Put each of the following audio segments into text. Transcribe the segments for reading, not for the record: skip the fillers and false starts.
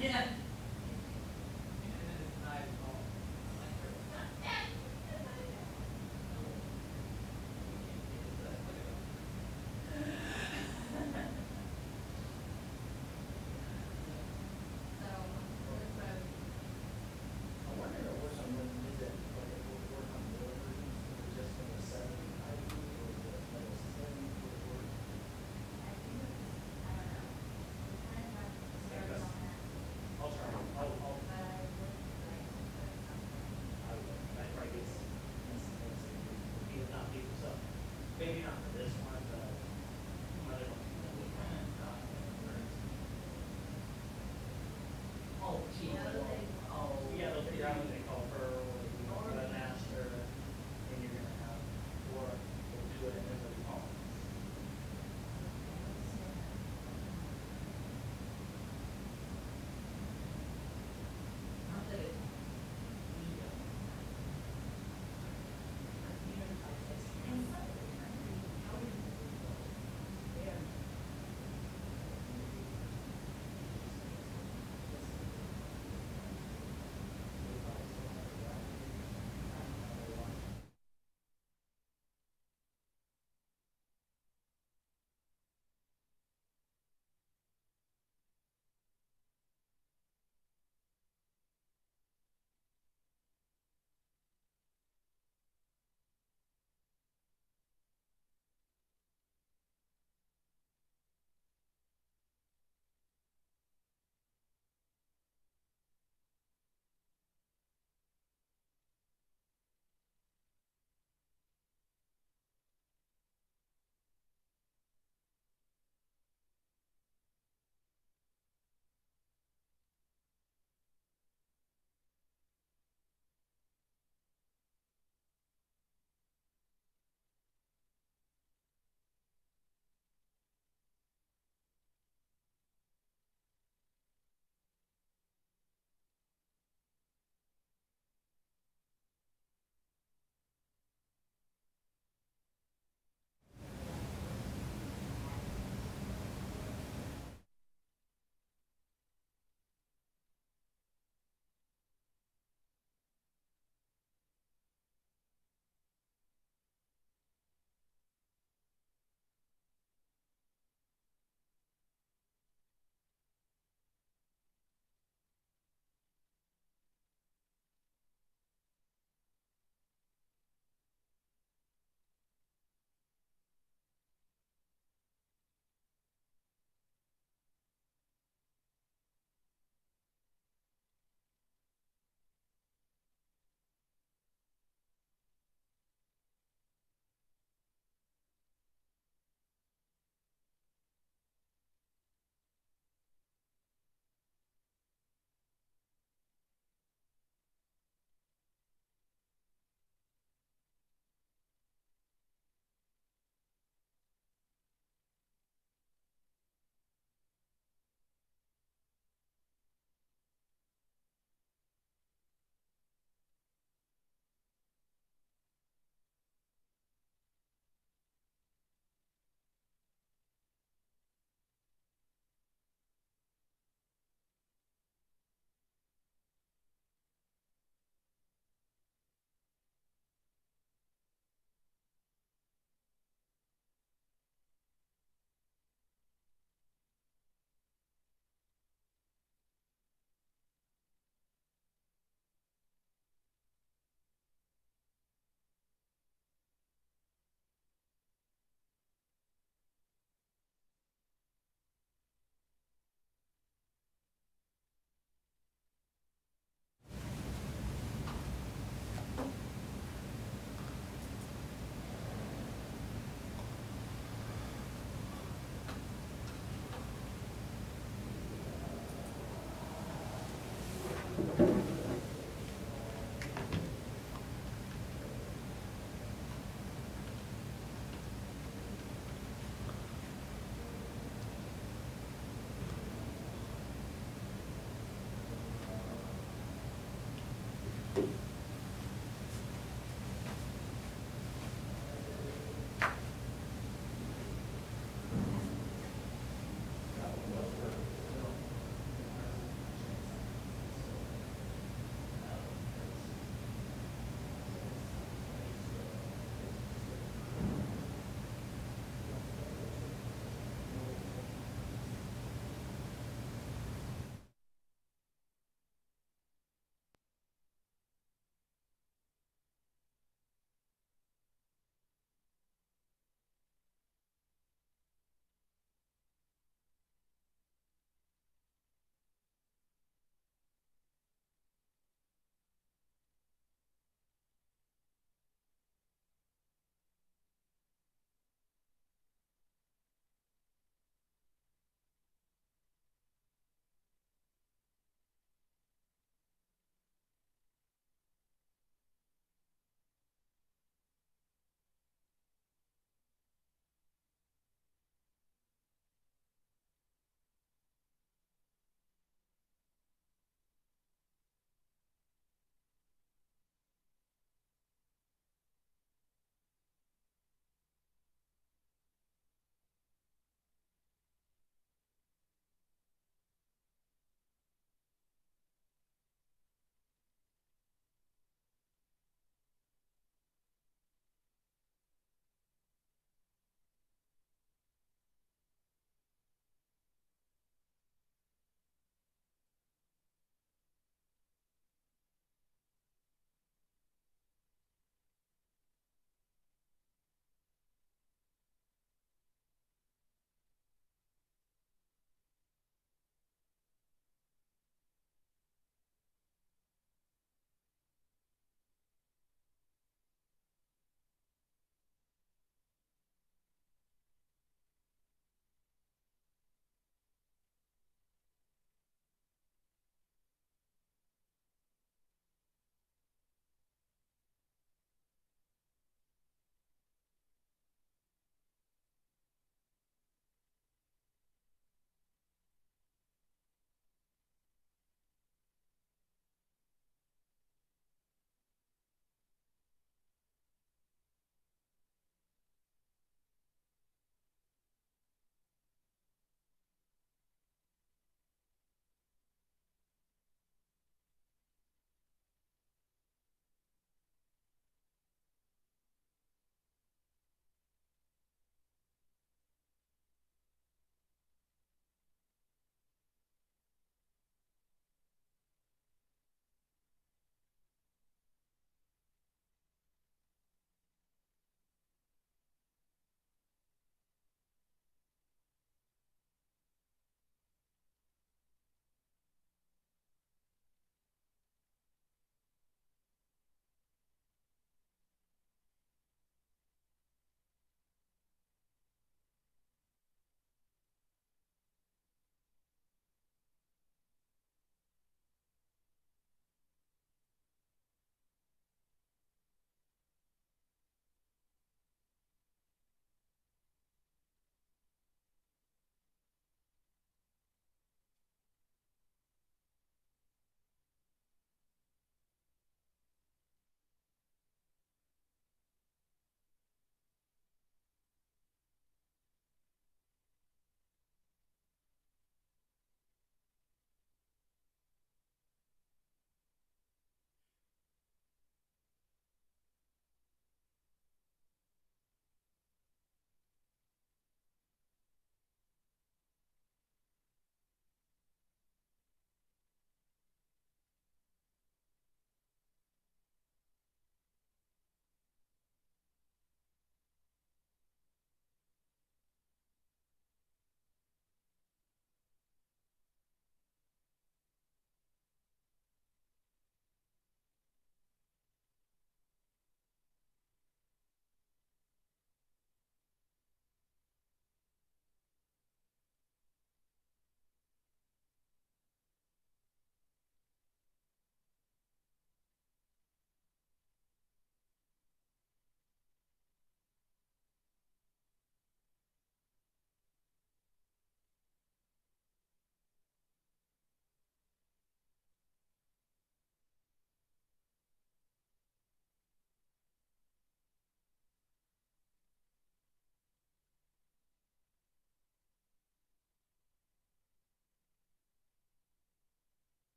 Yeah. I wonder if we're someone who did that, like, if we work on the older versions, or just from the 70, I think, or the like, 70 would work. I'll try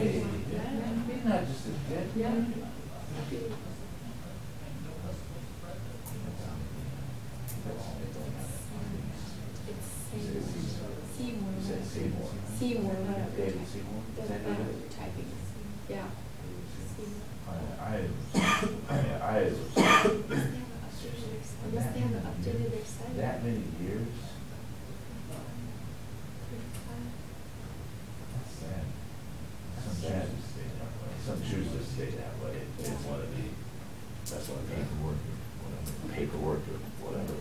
He's not just a kid. Yeah. Seymour. Seymour. Seymour. David Seymour. Is that David? Typing. Yeah. Unless they haven't updated their site. That many years? That's sad. Some choose to stay that way. They just want to be, that's what paperwork or whatever.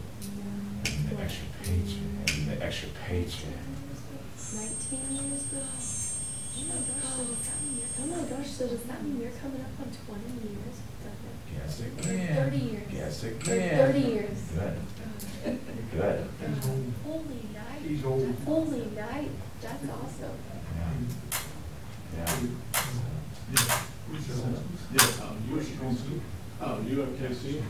And the extra paycheck. And the extra paycheck. 19 years now. Oh my gosh, so does that mean you're coming up on 20 years? Guess Or again. 30 years. Guess Or again. 30 years. Good. Good. Holy night. He's old. Holy night. That's awesome. Yeah. UFKC.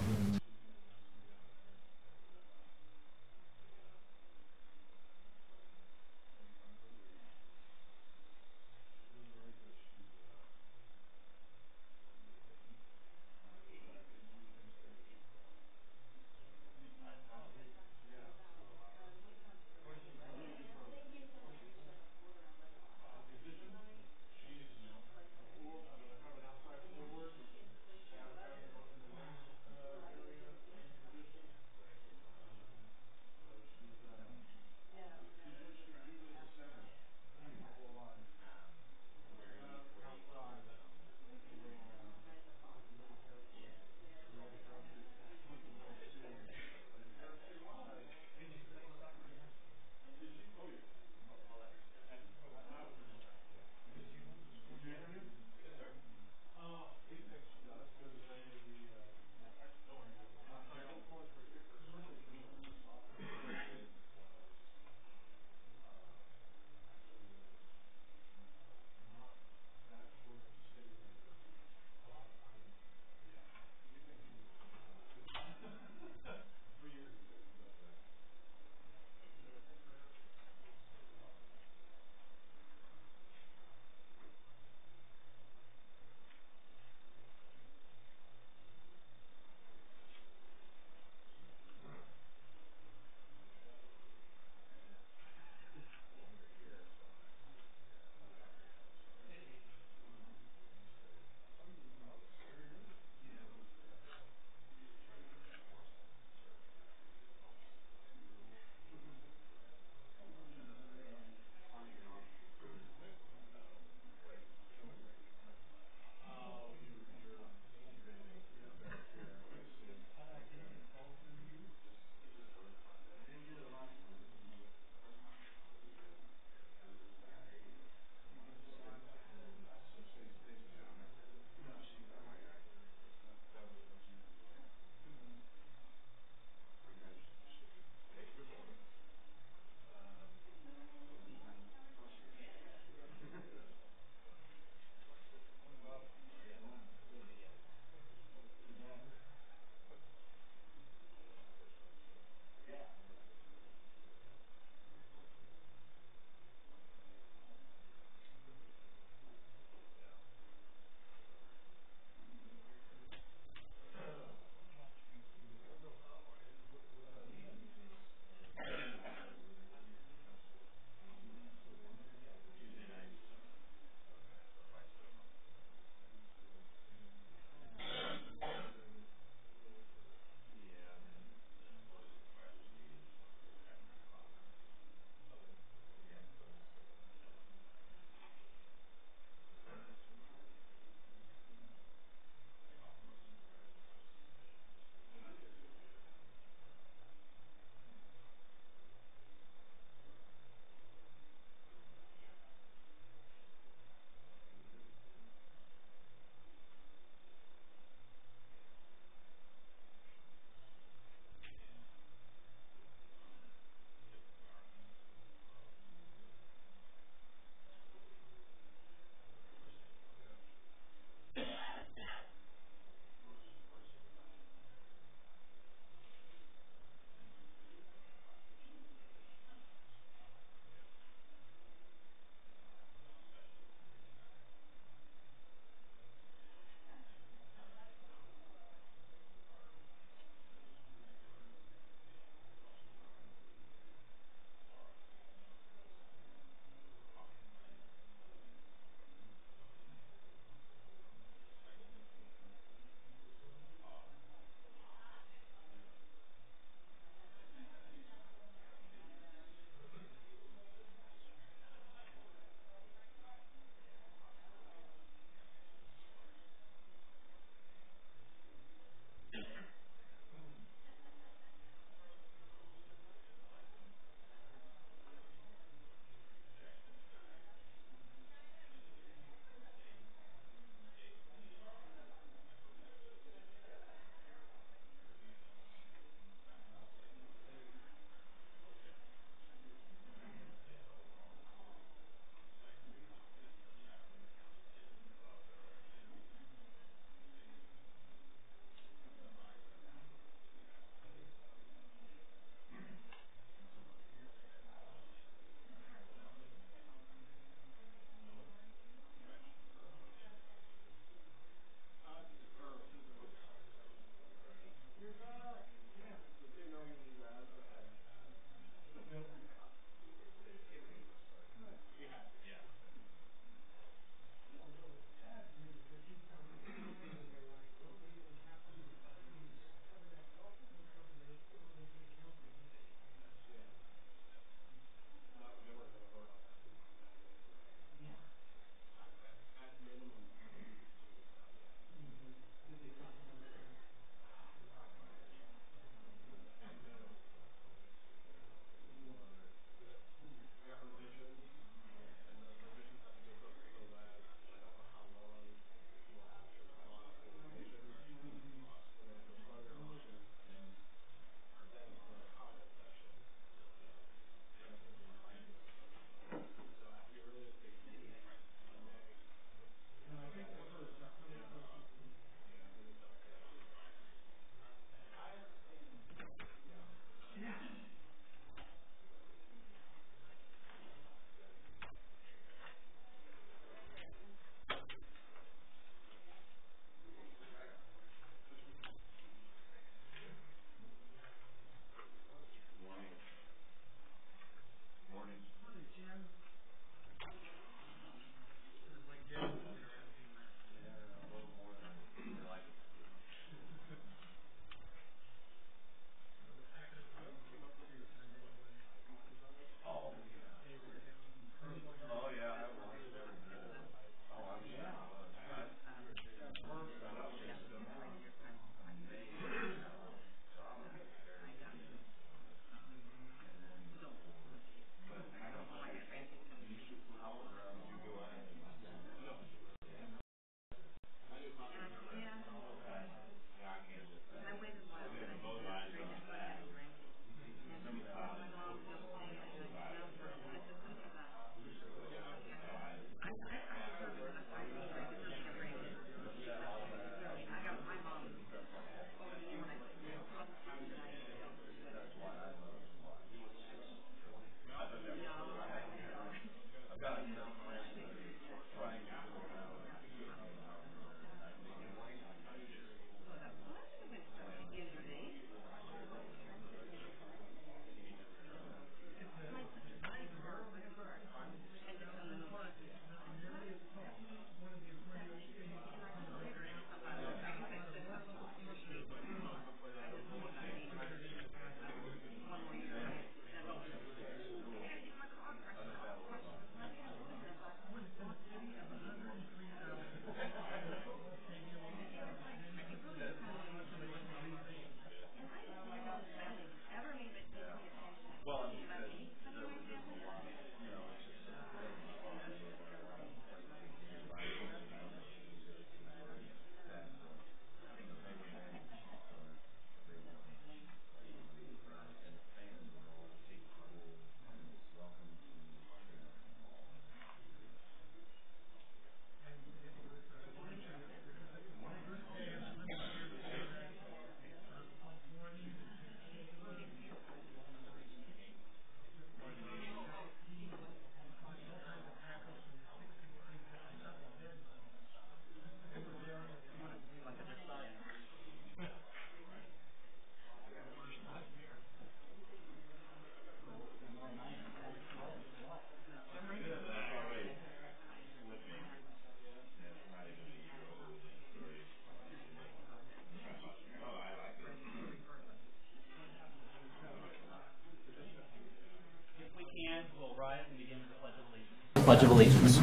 Pledge of Allegiance.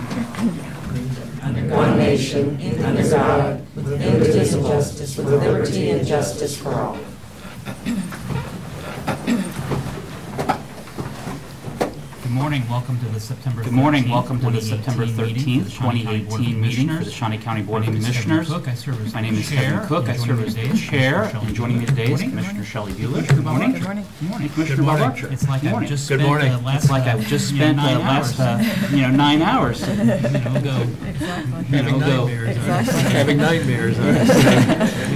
One nation, under God, with indivisible justice, with liberty and justice for all. Good morning. Welcome to the September 13th, Good morning. Welcome to the September 13th, 2018 meeting for the Shawnee County Board of Commissioners. My name is Kevin Cook. I serve as the chair, and joining me today is Commissioner Shelley Bueller. Good morning. Good morning. Good morning, Commissioner Bob Archer. It's like I've just spent It's like I've just spent the last 9 hours. Having nightmares. We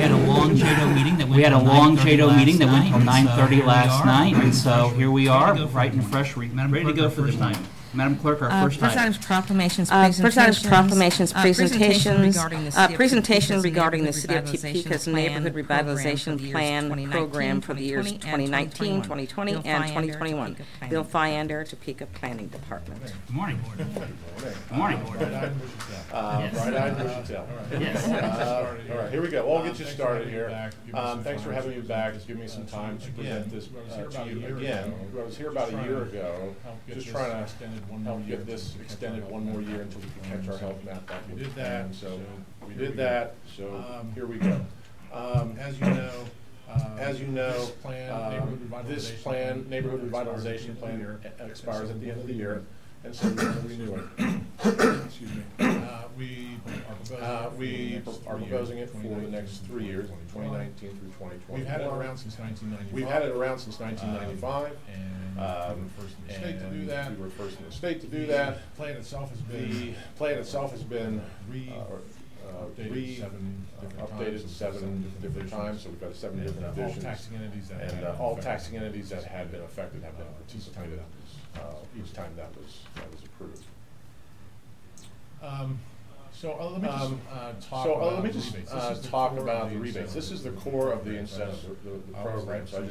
had a long JADO meeting that went from 9:30 last night, and so here we are, right and fresh, ready to go for this time. Madam Clerk, our first First item. item is proclamations, presentation regarding the City of Topeka's Neighborhood Revitalization Plan Program for the years 2019, 2020, and 2021. Bill Fyander, Topeka Planning Department. Good morning. Good morning. Bright-eyed, bushy-tailed. Yes. All right, here we go. We'll get you started here. Thanks for having me back. It's given me some time to present this to you again. I was here about a year ago, just trying to help get this extended one more year until we can catch our health map back. We did that, so we did that. So here we go. As you know, this plan, neighborhood revitalization plan, expires at the end of the year, and so we're going to renew it. Excuse me. We are proposing it for the next 3 years, 2019 through 2020. We've had it around since 1995. We've had it around since 1995. And we were first in the state to do that. We were first in the state to do that. The plan itself has been The plan itself has been updated seven different times, so we've got 7 different all divisions. taxing entities that And have all been taxing entities that had been affected have been participated each time that was approved. Let me just talk about the rebates. This is the core of the incentive, the program. So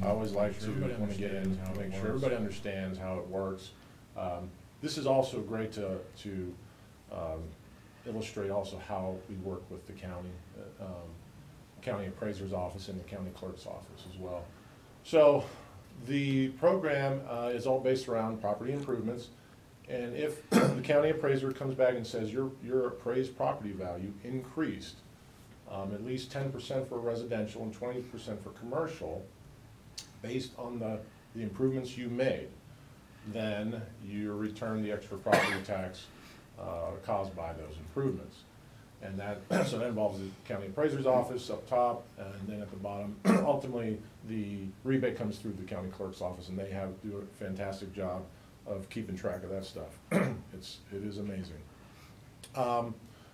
I always like to want to get in, make sure everybody understands how it works. This is also great to illustrate also how we work with the county appraiser's office and the county clerk's office as well. So the program is all based around property improvements. And if the county appraiser comes back and says your appraised property value increased at least 10% for residential and 20% for commercial, based on the improvements you made, then you return the extra property tax caused by those improvements. And that so that involves the county appraiser's office up top, and then at the bottom, ultimately the rebate comes through the county clerk's office, and they do a fantastic job of keeping track of that stuff. It is amazing.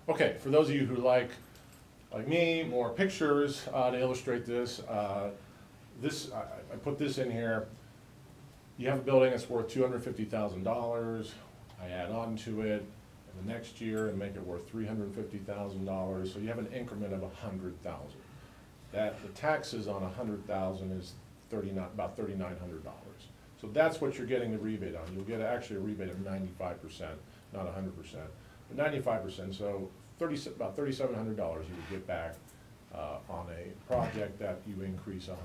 Okay, for those of you who like me, more pictures to illustrate this, I put this in here. You have a building that's worth $250,000. I add on to it the next year and make it worth $350,000. So you have an increment of $100,000. That the taxes on $100,000 is about $3,900. So that's what you're getting the rebate on. You'll get actually a rebate of 95%, not 100%, but 95%. So about $3,700 you would get back on a project that you increase $100,000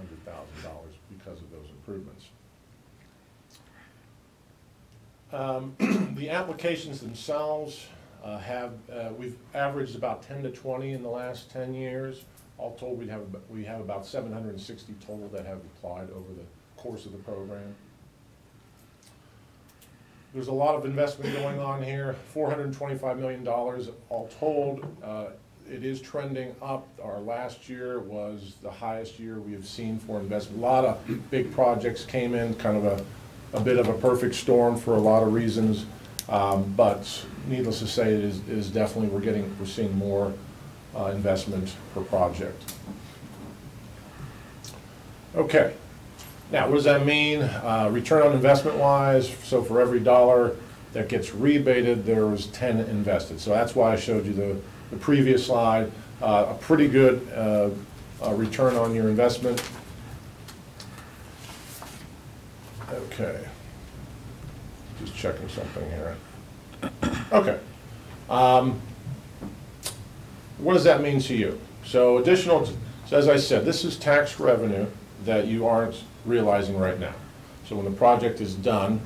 because of those improvements. The applications themselves we've averaged about 10 to 20 in the last 10 years. All told, we have about 760 total that have applied over the course of the program. There's a lot of investment going on here, $425 million all told. It is trending up. Our last year was the highest year we have seen for investment. A lot of big projects came in, kind of a bit of a perfect storm for a lot of reasons. But needless to say, it is definitely, we're seeing more investment per project. Okay. Now, what does that mean? Return on investment wise, so for every dollar that gets rebated, there was 10 invested. So that's why I showed you the previous slide. A pretty good return on your investment. Okay. Just checking something here. Okay. What does that mean to you? So as I said, this is tax revenue that you aren't realizing right now. So when the project is done,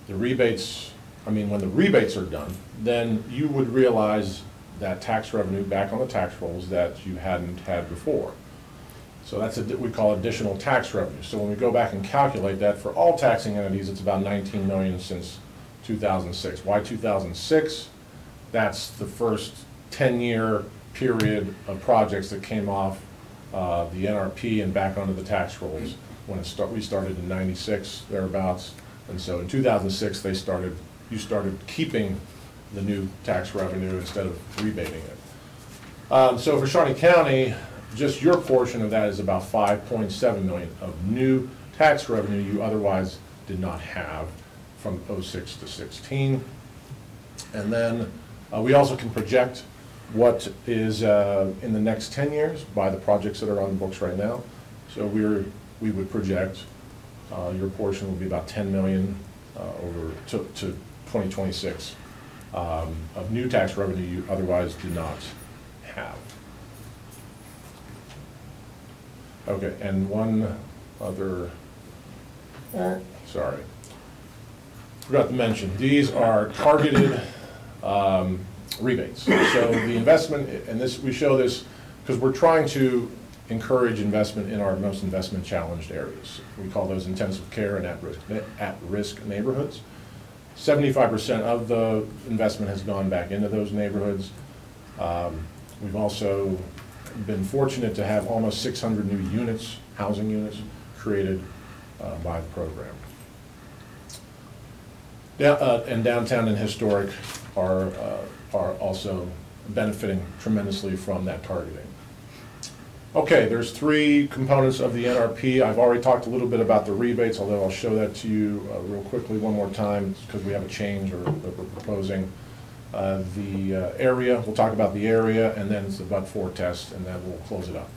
the rebates when the rebates are done, then you would realize that tax revenue back on the tax rolls that you hadn't had before. So that's what we call additional tax revenue. So when we go back and calculate that, for all taxing entities, it's about 19 million since 2006. Why 2006? That's the first 10-year period of projects that came off the NRP and back onto the tax rolls when we started in 96, thereabouts. And so in 2006, you started keeping the new tax revenue instead of rebating it. So for Shawnee County, just your portion of that is about 5.7 million of new tax revenue you otherwise did not have from 06 to 16. And then we also can project what is in the next 10 years by the projects that are on the books right now. So we would project your portion will be about 10 million over to 2026 of new tax revenue you otherwise do not have. Okay, and one other, sorry, forgot to mention, these are targeted rebates. So the investment, and this we show this because we're trying to encourage investment in our most investment challenged areas. We call those intensive care and at-risk neighborhoods. 75% of the investment has gone back into those neighborhoods. We've also been fortunate to have almost 600 new units, housing units, created by the program. And downtown and historic are also benefiting tremendously from that targeting. Okay, there's three components of the NRP. I've already talked a little bit about the rebates, although I'll show that to you real quickly one more time because we have a change that we're proposing. The area, we'll talk about the area, and then it's the but-for test, and then we'll close it up.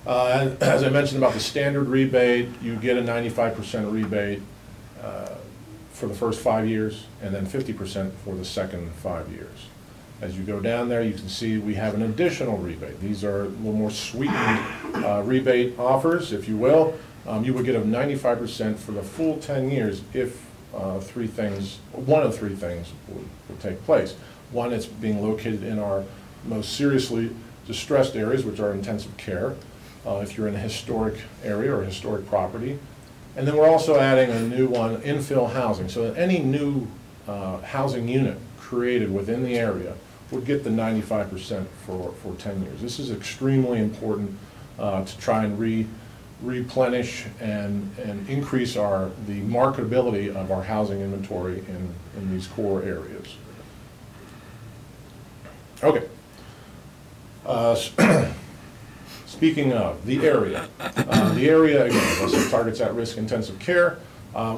As I mentioned about the standard rebate, you get a 95% rebate for the first 5 years, and then 50% for the second 5 years. As you go down there, you can see we have an additional rebate. These are a little more sweetened rebate offers, if you will. You would get a 95% for the full 10 years if one of three things would take place. One, it's being located in our most seriously distressed areas, which are intensive care, if you're in a historic area or a historic property. And then we're also adding a new one, infill housing. So any new housing unit created within the area would get the 95% for 10 years. This is extremely important to try and replenish and increase the marketability of our housing inventory in these core areas. Okay. Speaking of the area, again, as I said, targets at-risk intensive care.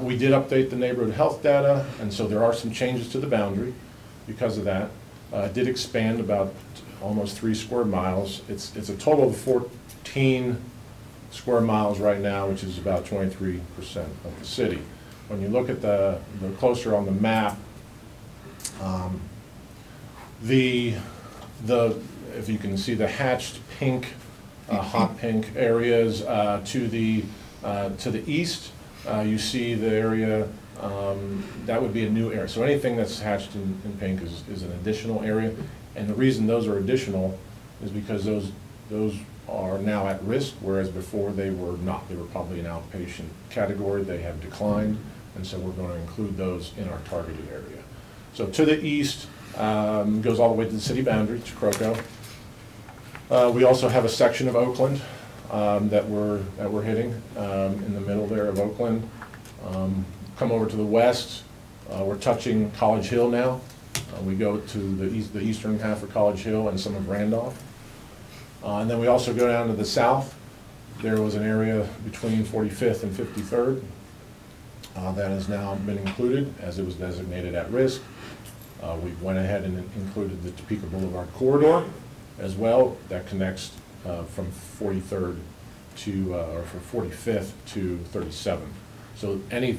We did update the neighborhood health data, and so there are some changes to the boundary because of that. It did expand about almost 3 square miles. It's a total of 14 square miles right now, which is about 23% of the city. When you look at the closer on the map, if you can see the hatched pink, hot pink areas to the east, you see the area that would be a new area. So anything that's hatched in pink is an additional area, and the reason those are additional is because those are now at risk, whereas before they were not. They were probably an outpatient category. They have declined, and so we're going to include those in our targeted area. So to the east goes all the way to the city boundary, to Croco. We also have a section of Oakland that we're hitting in the middle there of Oakland. Come over to the west, we're touching College Hill now. We go to the eastern half of College Hill and some of Randolph. And then we also go down to the south. There was an area between 45th and 53rd that has now been included as it was designated at risk. We went ahead and included the Topeka Boulevard corridor as well. That connects from 43rd to, or from 45th to 37th. So any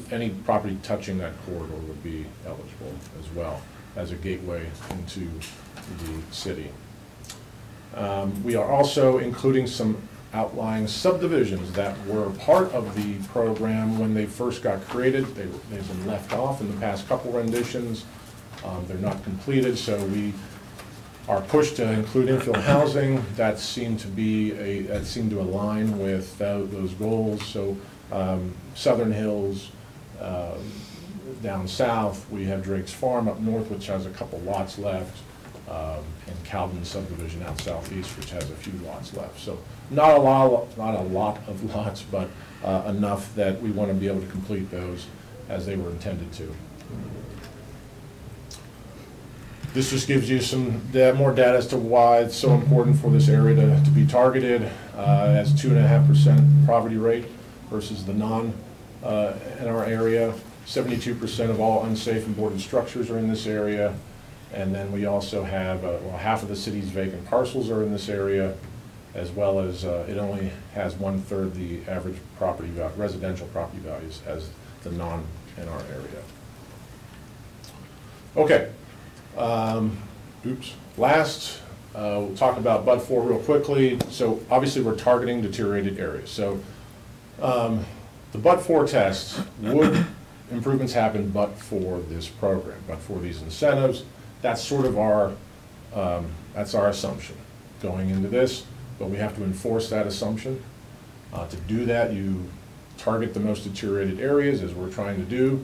property touching that corridor would be eligible as well as a gateway into the city. We are also including some outlying subdivisions that were part of the program when they first got created. They've been left off in the past couple renditions. They're not completed, so we are pushed to include infill housing. That seemed to align with those goals. So Southern Hills, down south, we have Drake's Farm up north, which has a couple lots left, and Calvin subdivision out southeast, which has a few lots left. So not a lot of lots, but enough that we want to be able to complete those as they were intended to. This just gives you some more data as to why it's so important for this area to be targeted as 2.5% poverty rate versus the in our area. 72% of all unsafe and boarded structures are in this area. And then we also have, well, half of the city's vacant parcels are in this area, as well as it only has 1/3 the average residential property values as the in our area. Okay. Last, we'll talk about Bud 4 real quickly. So obviously we're targeting deteriorated areas. So the Bud 4 test, would improvements happen but for this program, but for these incentives? That's sort of that's our assumption going into this, but we have to enforce that assumption. To do that, you target the most deteriorated areas, as we're trying to do.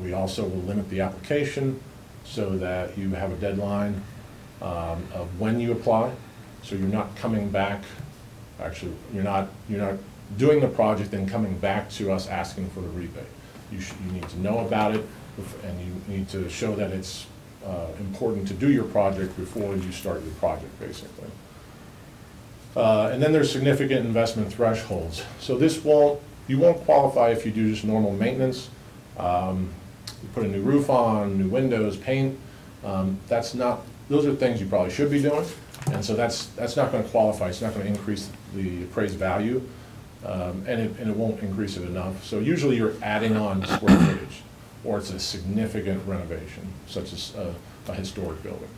We also will limit the application so that you have a deadline of when you apply. So you're not coming back, actually, you're not doing the project and coming back to us asking for the rebate. You need to know about it, and you need to show that it's important to do your project before you start your project, basically. And then there's significant investment thresholds. So you won't qualify if you do just normal maintenance. You put a new roof on, new windows, paint. Those are things you probably should be doing, and so that's not going to qualify. It's not going to increase the appraised value, and it won't increase it enough. So usually you're adding on square footage, or it's a significant renovation, such as a historic building.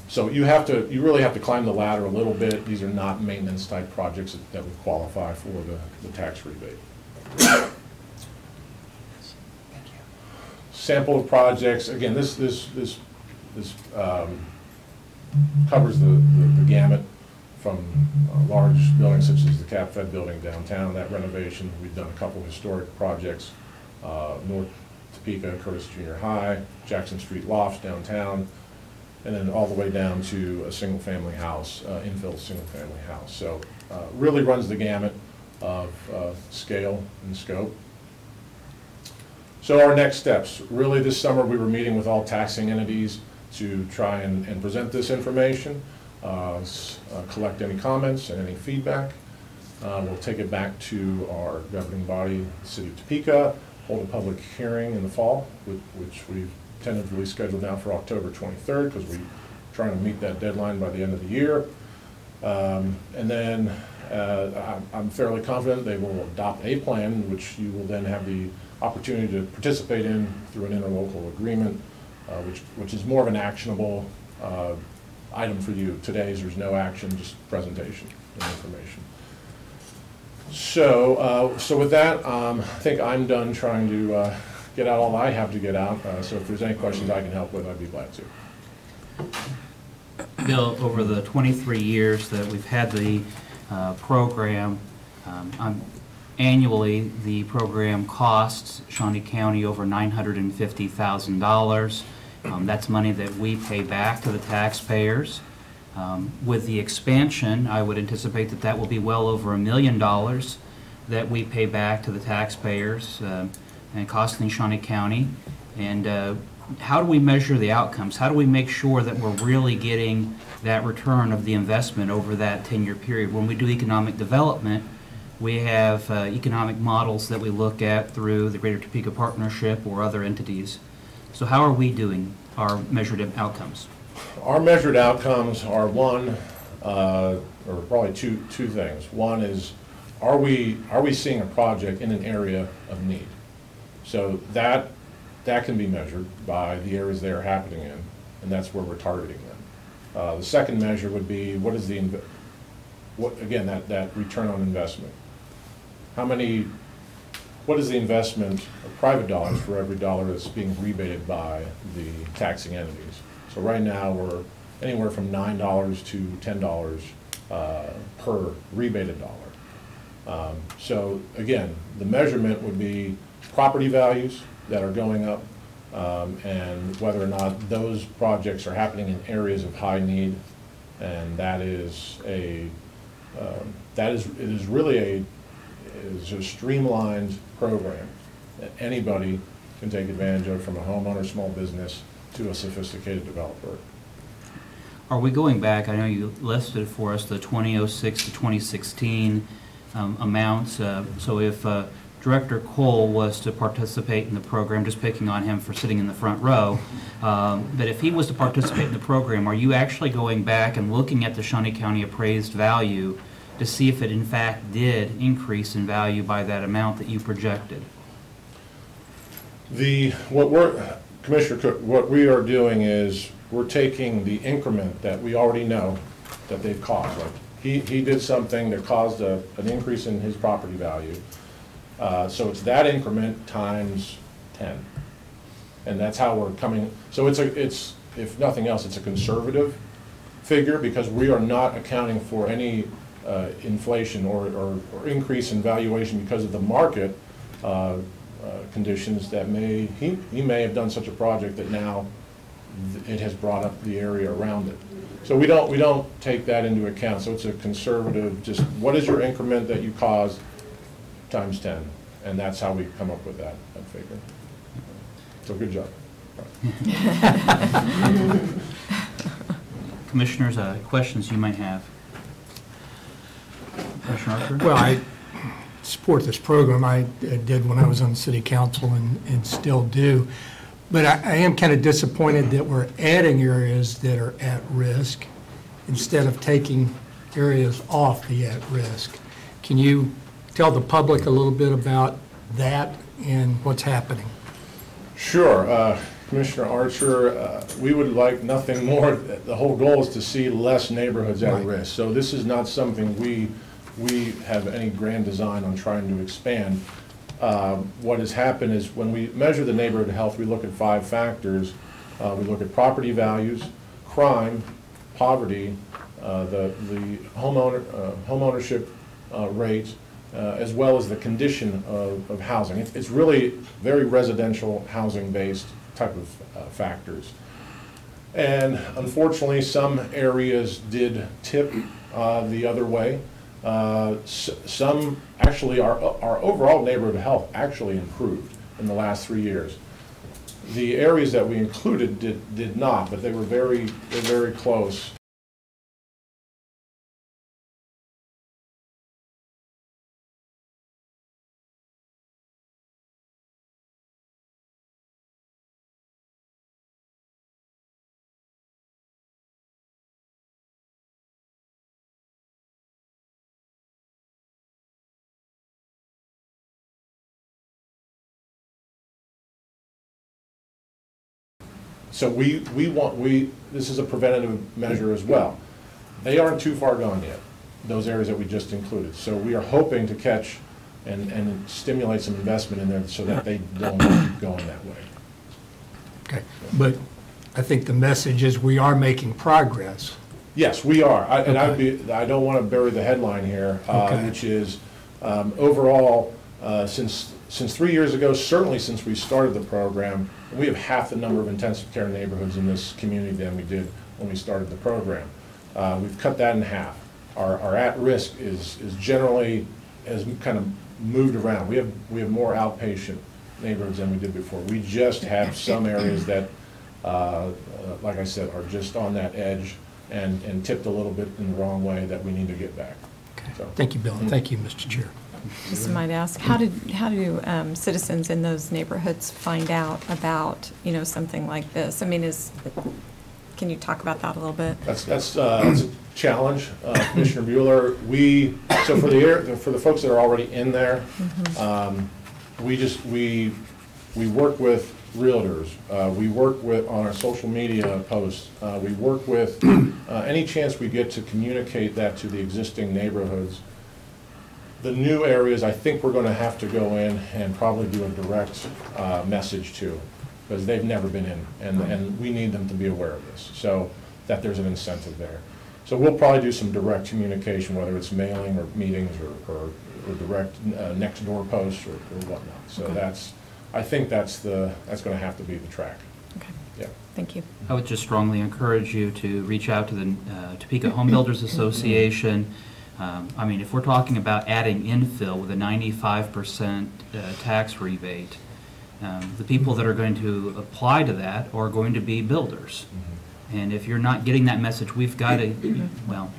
So you really have to climb the ladder a little bit. These are not maintenance type projects that would qualify for the tax rebate. Sample of projects. Again, this covers the gamut from large buildings such as the Cap Fed building downtown, that renovation. We've done a couple historic projects, North Topeka, Curtis Junior High, Jackson Street Lofts downtown, and then all the way down to a single-family house, infill single-family house. So really runs the gamut of scale and scope. So our next steps, really this summer we were meeting with all taxing entities to try and present this information, collect any comments and any feedback. We'll take it back to our governing body, the City of Topeka, hold a public hearing in the fall, which we've tentatively scheduled now for October 23rd, because we're trying to meet that deadline by the end of the year. And then I'm fairly confident they will adopt a plan, which you will then have the opportunity to participate in through an interlocal agreement, which is more of an actionable item for you. Today's there's no action, just presentation and information. So with that, I think I'm done trying to get out all I have to get out. So if there's any questions I can help with, I'd be glad to. Bill, over the 23 years that we've had the program, annually the program costs Shawnee County over $950,000. That's money that we pay back to the taxpayers. With the expansion, I would anticipate that will be well over $1 million that we pay back to the taxpayers and costing Shawnee County. And how do we measure the outcomes? How do we make sure that we're really getting that return of the investment over that 10-year period? When we do economic development, we have economic models that we look at through the Greater Topeka Partnership or other entities. So how are we doing our measured outcomes? Our measured outcomes are or probably two things. One is, are we seeing a project in an area of need? So that can be measured by the areas they are happening in, and that's where we're targeting them. The second measure would be, what is the again, that return on investment. What is the investment of private dollars for every dollar that's being rebated by the taxing entities? So right now, we're anywhere from $9 to $10 per rebated dollar. So again, the measurement would be property values that are going up, and whether or not those projects are happening in areas of high need, and it is really a streamlined program that anybody can take advantage of, from a homeowner, small business, to a sophisticated developer. Are we going back, I know you listed for us the 2006 to 2016 amounts, so if Director Cole was to participate in the program, just picking on him for sitting in the front row, but if he was to participate in the program, are you actually going back and looking at the Shawnee County appraised value to see if it in fact did increase in value by that amount that you projected? Commissioner Cook, what we are doing is we're taking the increment that we already know that they've caused. Like he did something that caused an increase in his property value. So it's that increment times 10. And that's how we're coming. So it's if nothing else, it's a conservative figure, because we are not accounting for any inflation or increase in valuation because of the market conditions that he may have done such a project that now it has brought up the area around it. So we don't take that into account. So it's a conservative, just what is your increment that you caused times 10, and that's how we come up with that figure. So good job. Commissioners, questions you might have? Commissioner Archer? Well, I support this program. I did when I was on city council and still do. But I am kind of disappointed that we're adding areas that are at risk instead of taking areas off the at risk. Can you tell the public a little bit about that and what's happening? Sure. Commissioner Archer, we would like nothing more. The whole goal is to see less neighborhoods at risk. So this is not something we have any grand design on trying to expand. What has happened is when we measure the neighborhood health, we look at 5 factors. We look at property values, crime, poverty, the homeownership rate, as well as the condition of housing. It's really very residential housing-based type of factors. And unfortunately, some areas did tip the other way. Some actually, our overall neighborhood health actually improved in the last 3 years. The areas that we included did not, but they were very close. So this is a preventative measure as well. They aren't too far gone yet, those areas that we just included. So we are hoping to catch and stimulate some investment in there so that they don't keep going that way. Okay, but I think the message is we are making progress. Yes, we are. I don't want to bury the headline here, which is overall, since 3 years ago, certainly since we started the program, we have half the number of intensive care neighborhoods in this community than we did when we started the program. We've cut that in half. Our at-risk is generally has kind of moved around. We have more outpatient neighborhoods than we did before. We just have some areas that, like I said, are just on that edge and tipped a little bit in the wrong way that we need to get back. Okay. So. Thank you, Bill. Thank you, Mr. Chair. Just might ask, how do citizens in those neighborhoods find out about something like this? I mean, can you talk about that a little bit? That's a challenge, Commissioner Bueller. So for the folks that are already in there, we work with realtors. We work with, on our social media posts, we work with any chance we get to communicate that to the existing neighborhoods. The new areas, I think we're going to have to go in and probably do a direct message to, because they've never been in, and we need them to be aware of this, so that there's an incentive there. So we'll probably do some direct communication, whether it's mailing or meetings or direct next door posts or whatnot. So that's, I think that's going to have to be the track. Okay. Yeah. Thank you. I would just strongly encourage you to reach out to the Topeka Home Builders Association. I mean, if we're talking about adding infill with a 95% tax rebate, the people that are going to apply to that are going to be builders. And if you're not getting that message, we've got to, well,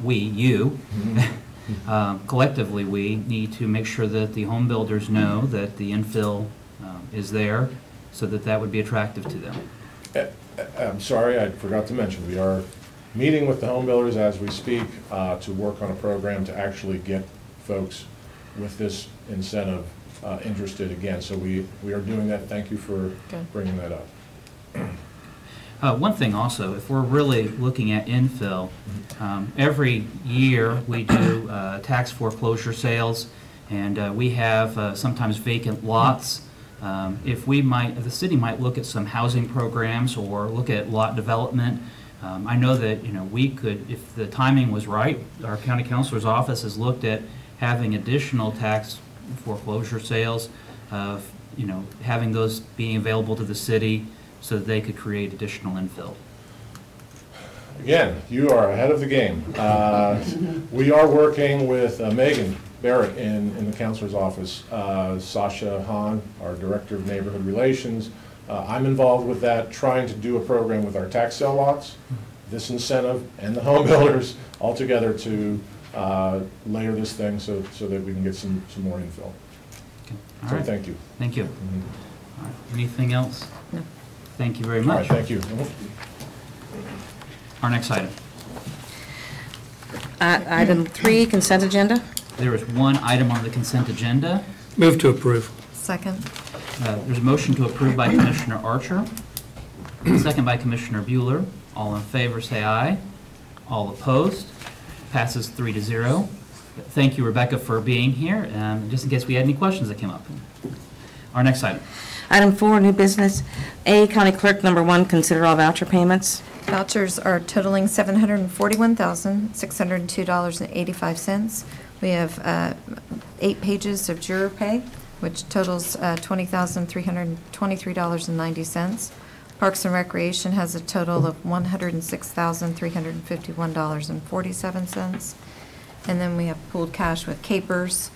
collectively, we need to make sure that the home builders know that the infill is there, so that that would be attractive to them. I'm sorry, I forgot to mention, we are meeting with the home builders as we speak to work on a program to actually get folks with this incentive interested again. So we are doing that. Thank you for bringing that up. One thing also, if we're really looking at infill, every year we do tax foreclosure sales, and we have sometimes vacant lots. If the city might look at some housing programs or look at lot development, I know that, we could, if the timing was right, our county councilor's office has looked at having additional tax foreclosure sales, having those being available to the city so that they could create additional infill. Again, you are ahead of the game. We are working with Megan Barrett in the counselor's office, Sasha Hahn, our Director of Neighborhood Relations. I'm involved with that, trying to do a program with our tax sale lots, this incentive, and the home builders all together to layer this thing so that we can get some more infill. Okay. So Right. thank you. Thank you. All right. Anything else? No. Thank you very All much. right, thank you. Our next item. Item 3, consent agenda. There is one item on the consent agenda. Move to approve. Second. There's a motion to approve by Commissioner Archer, second by Commissioner Bueller. All in favor, say aye. All opposed? Passes 3-0. Thank you, Rebecca, for being here, just in case we had any questions that came up. Our next item. Item 4, new business. A, County Clerk, number 1, consider all voucher payments. Vouchers are totaling $741,602.85. We have 8 pages of juror pay, which totals $20,323.90. Parks and Recreation has a total of $106,351.47. And then we have pooled cash with Capers,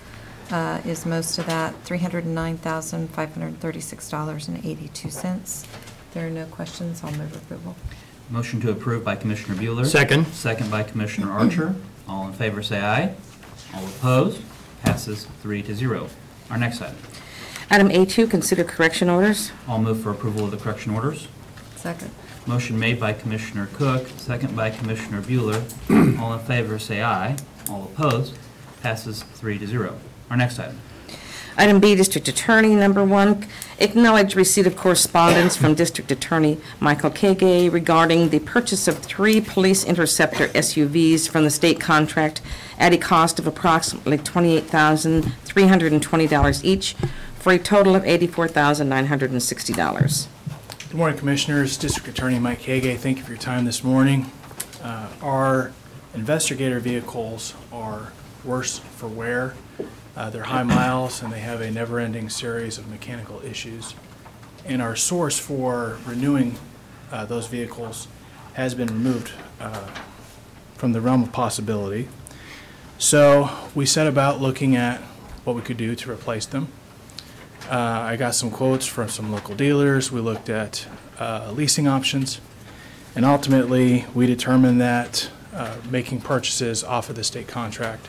is most of that, $309,536.82. There are no questions. I'll move approval. Motion to approve by Commissioner Bueller. Second. Second by Commissioner Archer. All in favor, say aye. All opposed? Passes 3-0. Our next item. Item A2, consider correction orders. I'll move for approval of the correction orders. Second. Motion made by Commissioner Cook, second by Commissioner Bueller. All in favor, say aye. All opposed? Passes 3-0. Our next item. Item B, District Attorney, number 1, acknowledge receipt of correspondence from District Attorney Michael Kage regarding the purchase of 3 police interceptor SUVs from the state contract at a cost of approximately $28,320 each, for a total of $84,960. Good morning, Commissioners. District Attorney Mike Kage, thank you for your time this morning. Our investigator vehicles are worse for wear. They're high miles, and they have a never-ending series of mechanical issues. And our source for renewing those vehicles has been removed from the realm of possibility. So we set about looking at what we could do to replace them. I got some quotes from some local dealers. We looked at leasing options, and ultimately we determined that making purchases off of the state contract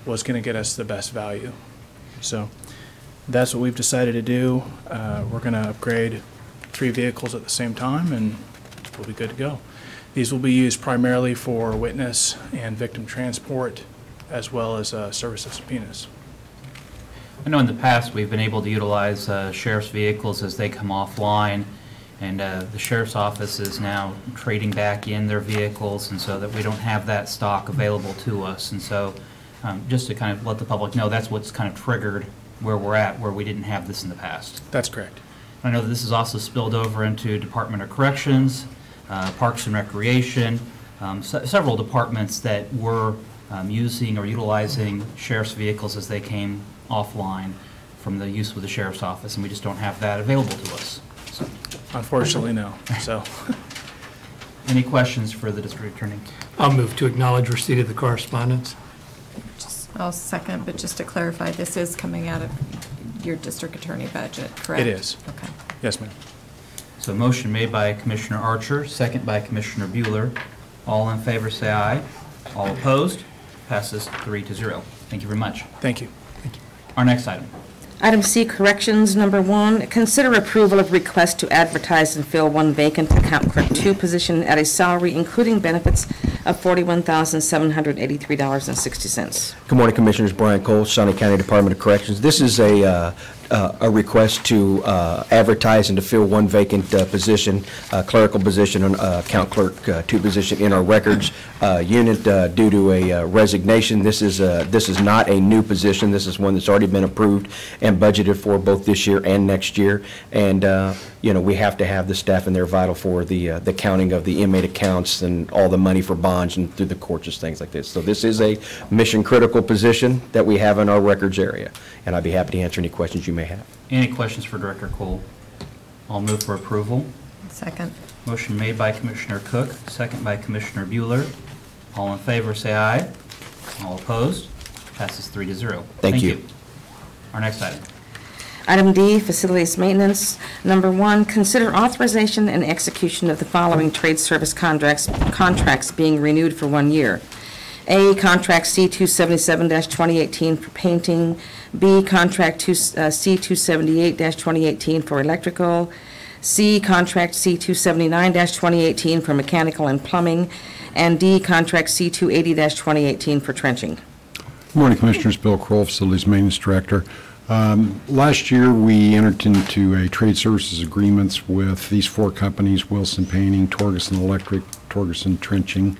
was going to get us the best value. So that's what we've decided to do. We're going to upgrade 3 vehicles at the same time, and we'll be good to go. These will be used primarily for witness and victim transport, as well as service of subpoenas. I know in the past we've been able to utilize sheriff's vehicles as they come offline, And the sheriff's office is now trading back in their vehicles, and so that we don't have that stock available to us. And so just to kind of let the public know, that's what's kind of triggered where we're at, where we didn't have this in the past. That's correct. I know that this is also spilled over into Department of Corrections, Parks and Recreation, several departments that were using or utilizing sheriff's vehicles as they came offline from the use with the sheriff's office, and we just don't have that available to us. So, Unfortunately, no. So, any questions for the district attorney? I'll move to acknowledge receipt of the correspondence. I'll second, but just to clarify, this is coming out of your district attorney budget, correct? it is. Okay. Yes, ma'am. So motion made by Commissioner Archer, second by Commissioner Bueller. All in favor say aye. All opposed? Passes 3-0. Thank you very much. Thank you. Our next item. Item C, corrections, number 1, consider approval of request to advertise and fill one vacant account clerk 2 position at a salary including benefits of $41,783.60. Good morning, Commissioners. Brian Cole, Shawnee County Department of Corrections. This is a request to advertise and to fill one vacant position, clerical position, account clerk 2 position in our records unit due to a resignation. This is not a new position. This is one that's already been approved and budgeted for both this year and next year. And you know, we have to have the staff in there vital for the counting of the inmate accounts and all the money for bonds and through the courts, just things like this. So this is a mission critical position that we have in our records area, and I'd be happy to answer any questions you may have. Any questions for Director Cole? I'll move for approval. Second. Motion made by Commissioner Cook, second by Commissioner Bueller. All in favor say aye. All opposed? Passes 3-0. Thank you. Our next item. Item D, facilities maintenance. Number 1, consider authorization and execution of the following trade service contracts being renewed for 1 year. A, contract C-277-2018 for painting. B, contract C-278-2018 for electrical. C, contract C-279-2018 for mechanical and plumbing. And D, contract C-280-2018 for trenching. Good morning, Commissioners. Bill Kroll, Facilities Maintenance Director. Last year, we entered into a trade services agreements with these 4 companies: Wilson Painting, Torgerson Electric, Torgerson Trenching,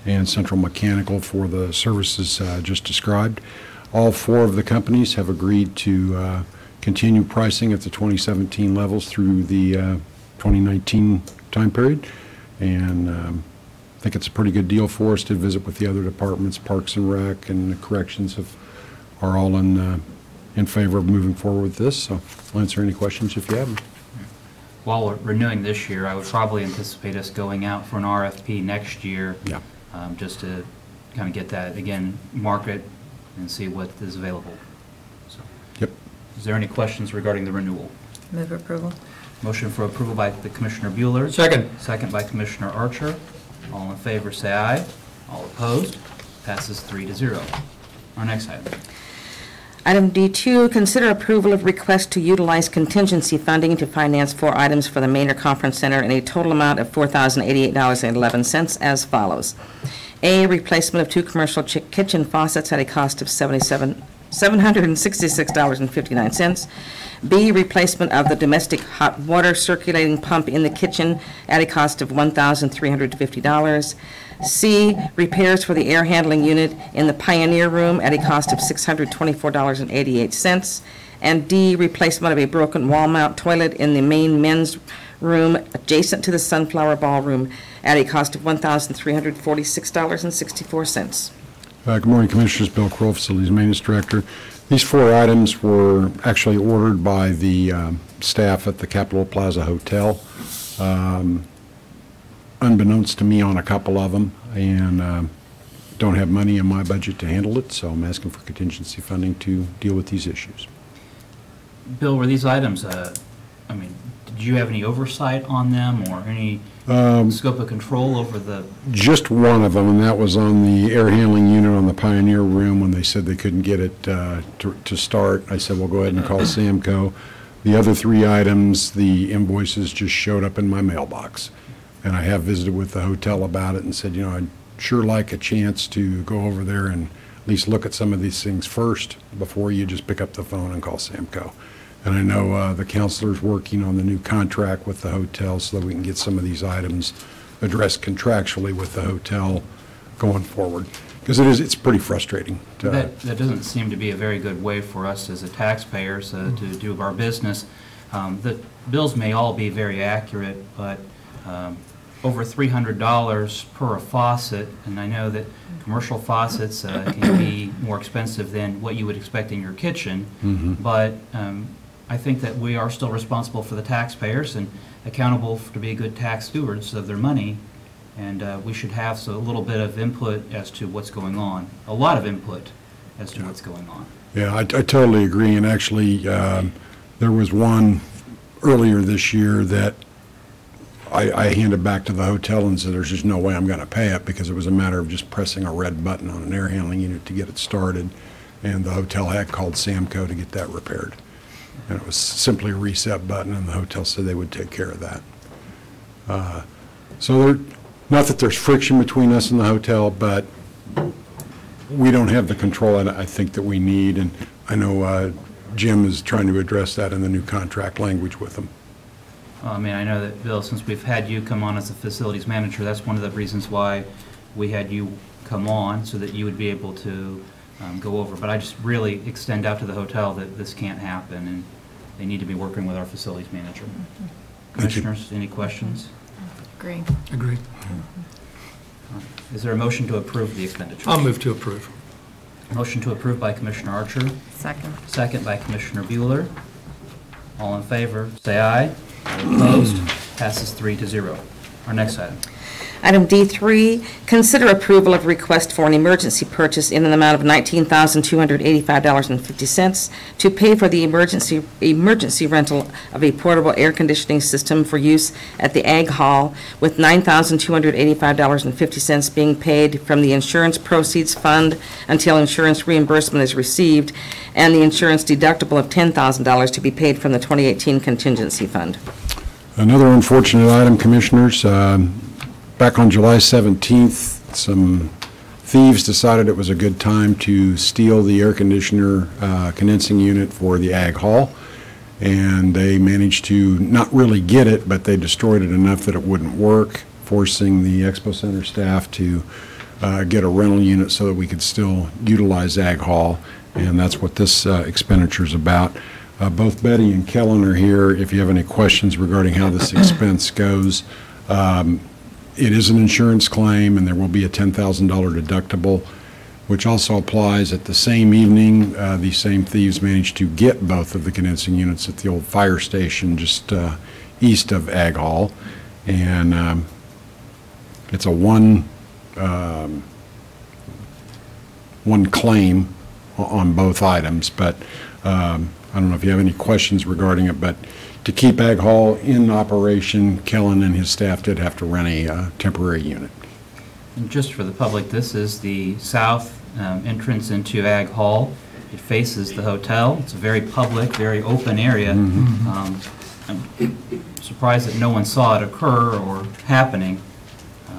and Central Mechanical for the services just described. All 4 of the companies have agreed to continue pricing at the 2017 levels through the 2019 time period, and I think it's a pretty good deal for us. To visit with the other departments, Parks and Rec and Corrections are all in favor of moving forward with this, so I'll answer any questions if you have them. While we're renewing this year, I would probably anticipate us going out for an RFP next year. Yeah. Just to kind of get that, again, market and see what is available. So, Yep. is there any questions regarding the renewal? Move approval. Motion for approval by the Commissioner Bueller. Second. Second by Commissioner Archer. All in favor say aye. All opposed? Passes 3-0. Our next item. Item D2, consider approval of request to utilize contingency funding to finance 4 items for the Manor Conference Center in a total amount of $4,088.11 as follows. A, replacement of 2 commercial kitchen faucets at a cost of $766.59. B, replacement of the domestic hot water circulating pump in the kitchen at a cost of $1,350. C, repairs for the air handling unit in the Pioneer Room at a cost of $624.88. And D, replacement of a broken wall mount toilet in the main men's room adjacent to the Sunflower Ballroom at a cost of $1,346.64. Good morning, Commissioners. Bill Kroll, Facilities Maintenance Director. These 4 items were actually ordered by the staff at the Capitol Plaza Hotel, unbeknownst to me on a couple of them, and don't have money in my budget to handle it, so I'm asking for contingency funding to deal with these issues. Bill, were these items, I mean, did you have any oversight on them or any scope of control over the? Just one of them, and that was on the air handling unit on the Pioneer Room when they said they couldn't get it to start. I said, well, go ahead and call Samco. The other 3 items, the invoices just showed up in my mailbox. And I have visited with the hotel about it and said, you know, I'd sure like a chance to go over there and at least look at some of these things first before you just pick up the phone and call Samco. And I know the counselor's working on the new contract with the hotel so that we can get some of these items addressed contractually with the hotel going forward. Because it's pretty frustrating. That doesn't seem to be a very good way for us as a taxpayers to do our business. The bills may all be very accurate, but over $300 per faucet, and I know that commercial faucets can be more expensive than what you would expect in your kitchen, but I think that we are still responsible for the taxpayers and accountable to be good tax stewards of their money, and we should have a little bit of input as to what's going on, a lot of input as to what's going on. Yeah, I totally agree, and actually there was one earlier this year that I handed back to the hotel and said there's just no way I'm going to pay it, because it was a matter of just pressing a red button on an air handling unit to get it started, and the hotel had called Samco to get that repaired. And it was simply a reset button, and the hotel said they would take care of that. So not that there's friction between us and the hotel, but we don't have the control I think that we need, and I know Jim is trying to address that in the new contract language with them. I mean, I know that, Bill, since we've had you come on as a facilities manager, that's one of the reasons why we had you come on, so that you would be able to go over. But I just really extend out to the hotel that this can't happen, and they need to be working with our facilities manager. Commissioners, any questions? Agree. Agree. Is there a motion to approve the expenditures? I'll move to approve. Motion to approve by Commissioner Archer. Second. Second by Commissioner Bueller. All in favor, say aye. All opposed? Passes 3-0. Our next item. Item D3, consider approval of request for an emergency purchase in an amount of $19,285.50 to pay for the emergency rental of a portable air conditioning system for use at the Ag Hall, with $9,285.50 being paid from the insurance proceeds fund until insurance reimbursement is received, and the insurance deductible of $10,000 to be paid from the 2018 contingency fund. Another unfortunate item, Commissioners. Back on July 17th, some thieves decided it was a good time to steal the air conditioner condensing unit for the Ag Hall, and they managed to not really get it, but they destroyed it enough that it wouldn't work, forcing the Expo Center staff to get a rental unit so that we could still utilize Ag Hall, and that's what this expenditure is about. Both Betty and Kellen are here if you have any questions regarding how this expense goes. It is an insurance claim, and there will be a $10,000 deductible, which also applies at the same evening. These same thieves managed to get both of the condensing units at the old fire station just east of Ag Hall, and it's a one claim on both items, but I don't know if you have any questions regarding it, but to keep Ag Hall in operation, Kellen and his staff did have to rent a temporary unit. And just for the public, this is the south entrance into Ag Hall. It faces the hotel. It's a very public, very open area. I'm surprised that no one saw it occur or happening.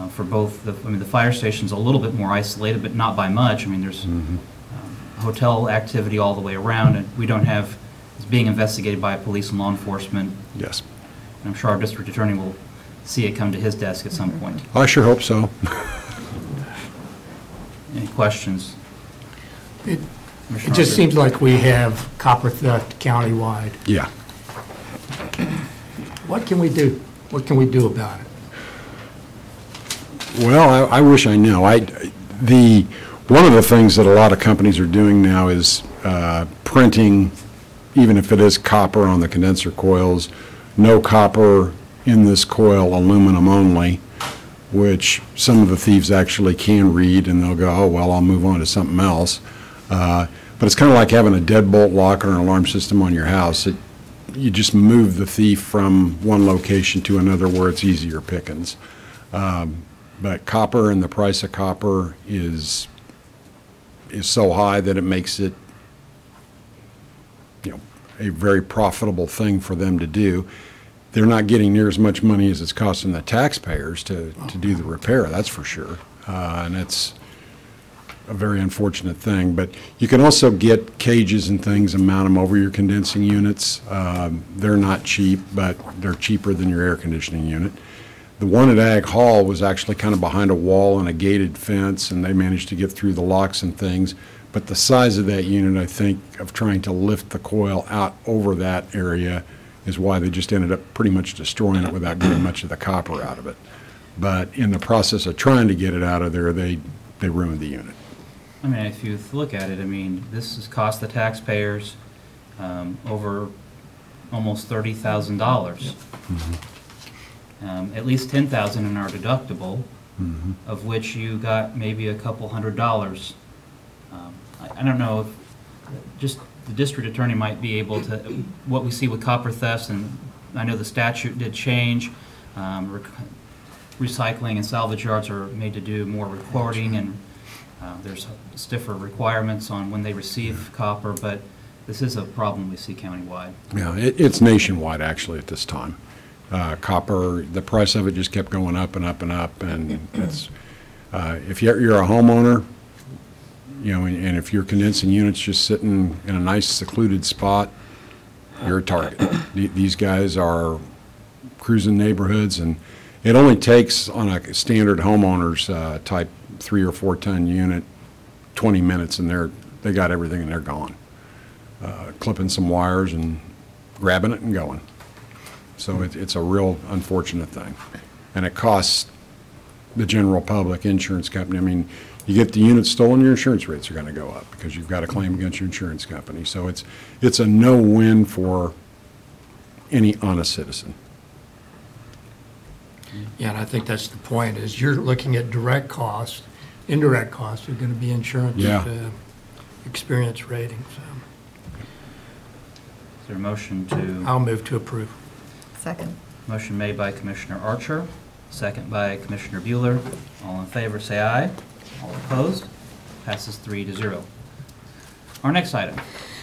For both, the fire station's a little bit more isolated, but not by much. I mean, there's hotel activity all the way around, and we don't have. It's being investigated by police and law enforcement. Yes. And I'm sure our district attorney will see it come to his desk at some point. I sure hope so. Any questions? It just seems like we have copper theft countywide. Yeah. What can we do? What can we do about it? Well, I wish I knew. One of the things that a lot of companies are doing now is printing, even if it is copper on the condenser coils, no copper in this coil, aluminum only, which some of the thieves actually can read, and they'll go, oh, well, I'll move on to something else. But it's kind of like having a deadbolt lock or an alarm system on your house. You just move the thief from one location to another where it's easier pickings. But copper, and the price of copper is so high that it makes it a very profitable thing for them to do. They're not getting near as much money as it's costing the taxpayers to do the repair, that's for sure. And a very unfortunate thing. But you can also get cages and things and mount them over your condensing units. They're not cheap, but they're cheaper than your air conditioning unit. The one at Ag Hall was actually kind of behind a wall and a gated fence, and they managed to get through the locks and things. But the size of that unit, I think, of trying to lift the coil out over that area is why they just ended up pretty much destroying it without getting much of the copper out of it. But in the process of trying to get it out of there, they ruined the unit. I mean, if you look at it, I mean, this has cost the taxpayers over almost $30,000. Mm-hmm. At least $10,000 in our deductible, Mm-hmm. of which you got maybe a couple $100. I don't know if just the district attorney might be able to, what we see with copper thefts, and I know the statute did change. Recycling and salvage yards are made to do more recording, and there's stiffer requirements on when they receive copper, but this is a problem we see countywide. Yeah, it's nationwide actually at this time. Copper, the price of it just kept going up and up and up, and it's, if you're a homeowner, you know, and if your condensing unit's just sitting in a nice secluded spot, you're a target. These guys are cruising neighborhoods, and it only takes on a standard homeowner's type 3 or 4 ton unit 20 minutes, and they got everything and they're gone. Clipping some wires and grabbing it and going. So it's a real unfortunate thing, and it costs the general public, insurance company. I mean, you get the unit stolen, your insurance rates are going to go up because you've got a claim against your insurance company. So it's a no-win for any honest citizen. Yeah, and I think that's the point, is you're looking at direct costs. Indirect costs are going to be insurance experience rating. So Is there a motion to? I'll move to approve. Second. Motion made by Commissioner Archer, second by Commissioner Bueller. All in favor, say aye. All opposed? Passes 3-0. Our next item.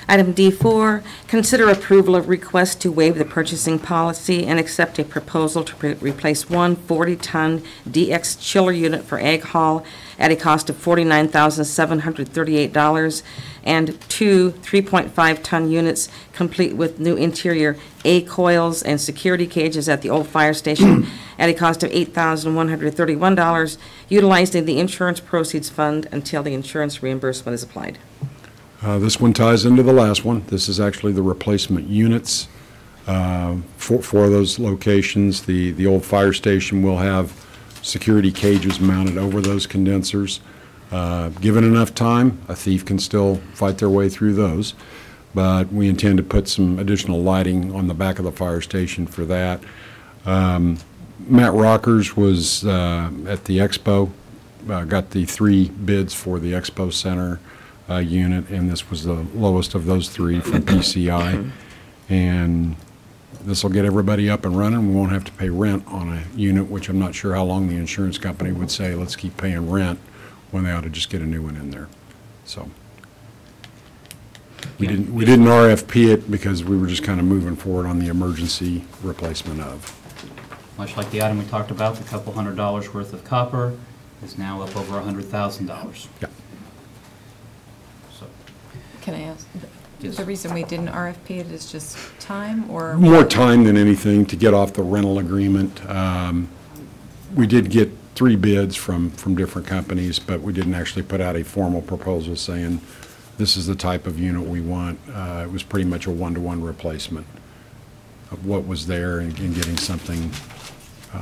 Item D4, consider approval of request to waive the purchasing policy and accept a proposal to replace one 40-ton DX chiller unit for Ag Hall at a cost of $49,738 and two 3.5-ton units complete with new interior A coils and security cages at the old fire station at a cost of $8,131, utilizing the insurance proceeds fund until the insurance reimbursement is applied. This one ties into the last one. This is actually the replacement units for those locations. The old fire station will have security cages mounted over those condensers. Given enough time, a thief can still fight their way through those, but we intend to put some additional lighting on the back of the fire station for that. Matt Rockers was at the expo, got the 3 bids for the expo center unit, and this was the lowest of those 3 from PCI. And this will get everybody up and running. We won't have to pay rent on a unit, which I'm not sure how long the insurance company would say, let's keep paying rent, when they ought to just get a new one in there. So we didn't RFP it because we were just kind of moving forward on the emergency replacement of. Much like the item we talked about, the couple $100 worth of copper is now up over $100,000. Yeah. So, Can I ask, yes. the reason we didn't RFP it is just time, or? More time than anything to get off the rental agreement. We did get 3 bids from different companies, but we didn't actually put out a formal proposal saying this is the type of unit we want. It was pretty much a one-to-one replacement of what was there and getting something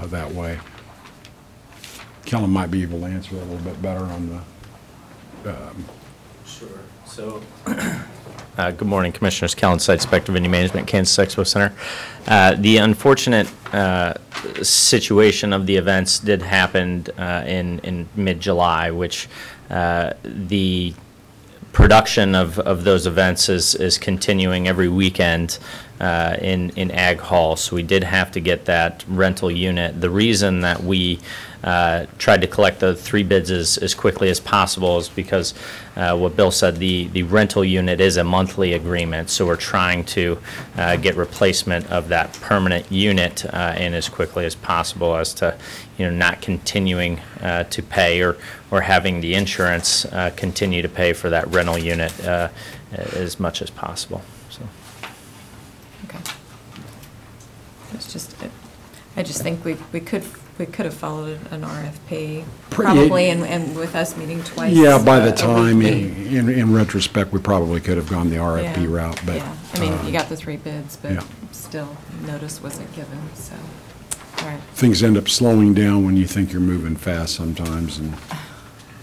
that way. Kellen might be able to answer a little bit better on the Sure. So, good morning, Commissioners. Kellen, Site Inspector, Venue Management, Kansas Expo Center. The unfortunate situation of the events did happen in mid-July, which the production of those events is continuing every weekend in Ag Hall, so we did have to get that rental unit. The reason that we tried to collect the 3 bids as quickly as possible is because what Bill said, the rental unit is a monthly agreement, so we're trying to get replacement of that permanent unit in as quickly as possible, as to not continuing to pay or having the insurance continue to pay for that rental unit as much as possible. So. Okay. It's just, I just think we could have followed an RFP, probably, and with us meeting twice. Yeah, by the a time, week, in retrospect, we probably could have gone the RFP route, but. Yeah, I mean, you got the 3 bids, but yeah. still, notice wasn't given, so, all right. Things end up slowing down when you think you're moving fast sometimes, and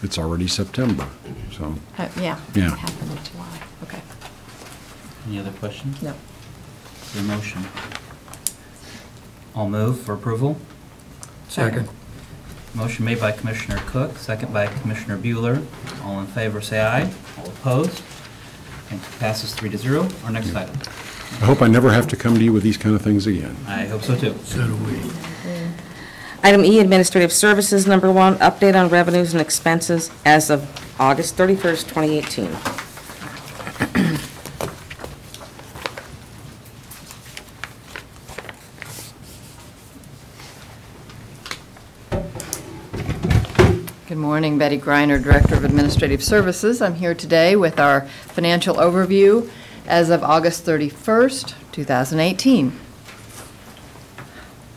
it's already September, so. Yeah, Yeah. it happened in July, okay. Any other questions? No. Is there a motion? I'll move for approval. Second. Motion made by Commissioner Cook, second by Commissioner Bueller. All in favor, say aye. All opposed? Thank you. Passes 3-0. Our next item. I hope I never have to come to you with these kind of things again. I hope so too. So do we. Item E, Administrative Services, number 1, update on revenues and expenses as of August 31st, 2018. Good morning, Betty Greiner, Director of Administrative Services. I'm here today with our financial overview as of August 31st, 2018.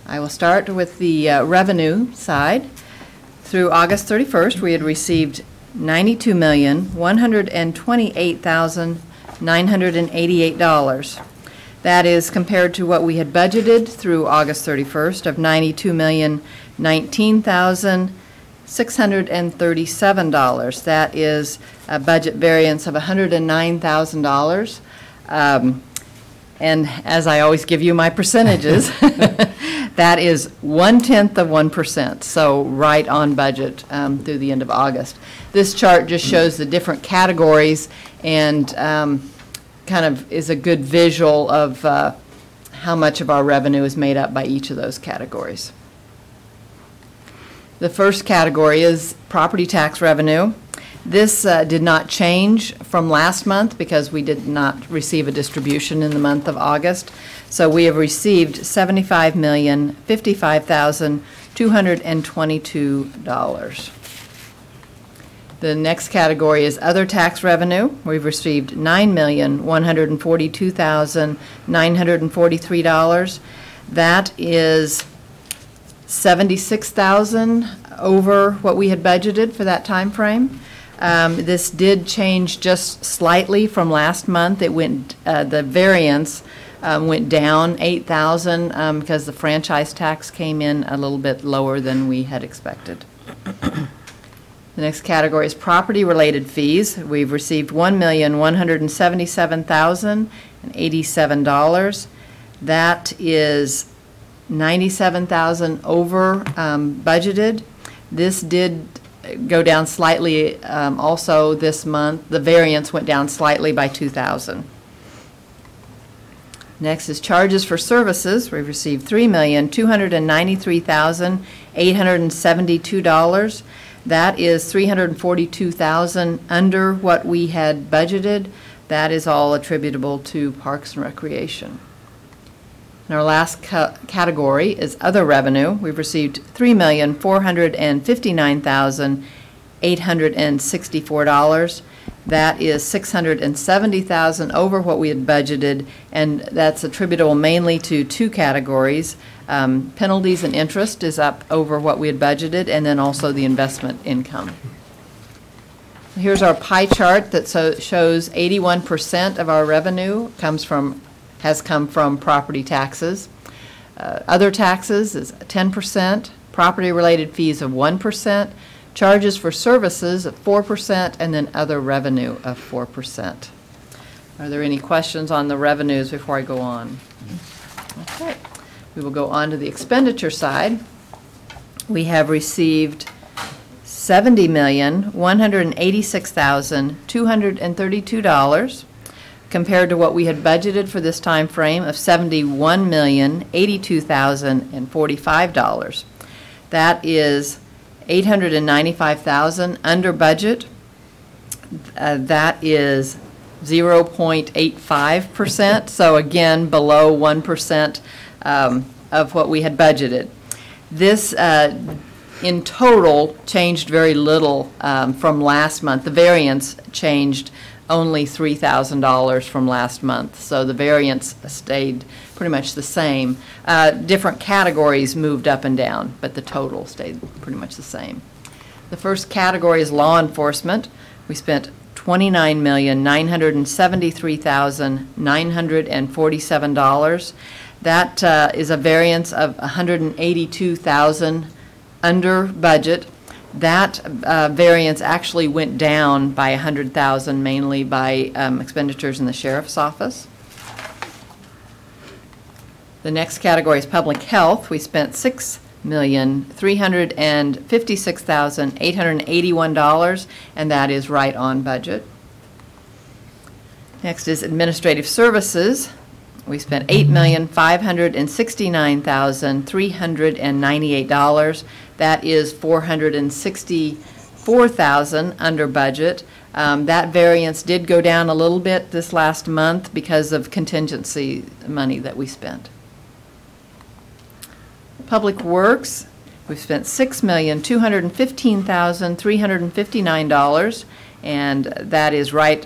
I will start with the revenue side. Through August 31st, we had received $92,128,988. That is compared to what we had budgeted through August 31st of $92,019,637. That is a budget variance of $109,000. And as I always give you my percentages, that is 0.1%, so right on budget through the end of August. This chart just shows the different categories and kind of is a good visual of how much of our revenue is made up by each of those categories. The first category is property tax revenue. This did not change from last month because we did not receive a distribution in the month of August. So we have received $75,055,222. The next category is other tax revenue. We've received $9,142,943. That is $76,000 over what we had budgeted for that time frame. This did change just slightly from last month. It went, the variance went down $8,000 because the franchise tax came in a little bit lower than we had expected. The next category is property-related fees. We've received $1,177,087. That is $97,000 over budgeted. This did go down slightly also this month. The variance went down slightly by $2,000. Next is charges for services. We've received $3,293,872. That is $342,000 under what we had budgeted. That is all attributable to Parks and Recreation. And our last category is other revenue. We've received $3,459,864. That is $670,000 over what we had budgeted, and that's attributable mainly to 2 categories. Penalties and interest is up over what we had budgeted, and then also the investment income. Here's our pie chart that shows 81% of our revenue has come from property taxes. Other taxes is 10%, property-related fees of 1%, charges for services of 4%, and then other revenue of 4%. Are there any questions on the revenues before I go on? Okay. We will go on to the expenditure side. We have received $70,186,232 compared to what we had budgeted for this time frame of $71,082,045. That is $895,000 under budget. That is 0.85%, so again, below 1% of what we had budgeted. This, in total, changed very little from last month. The variance changed only $3,000 from last month, so the variance stayed pretty much the same. Different categories moved up and down, but the total stayed pretty much the same. The first category is law enforcement. We spent $29,973,947. That is a variance of $182,000 under budget. That variance actually went down by $100,000, mainly by expenditures in the sheriff's office. The next category is public health. We spent $6,356,881, and that is right on budget. Next is administrative services. We spent $8,569,398. That is $464,000 under budget. That variance did go down a little bit this last month because of contingency money that we spent. Public Works, we've spent $6,215,359, and that is right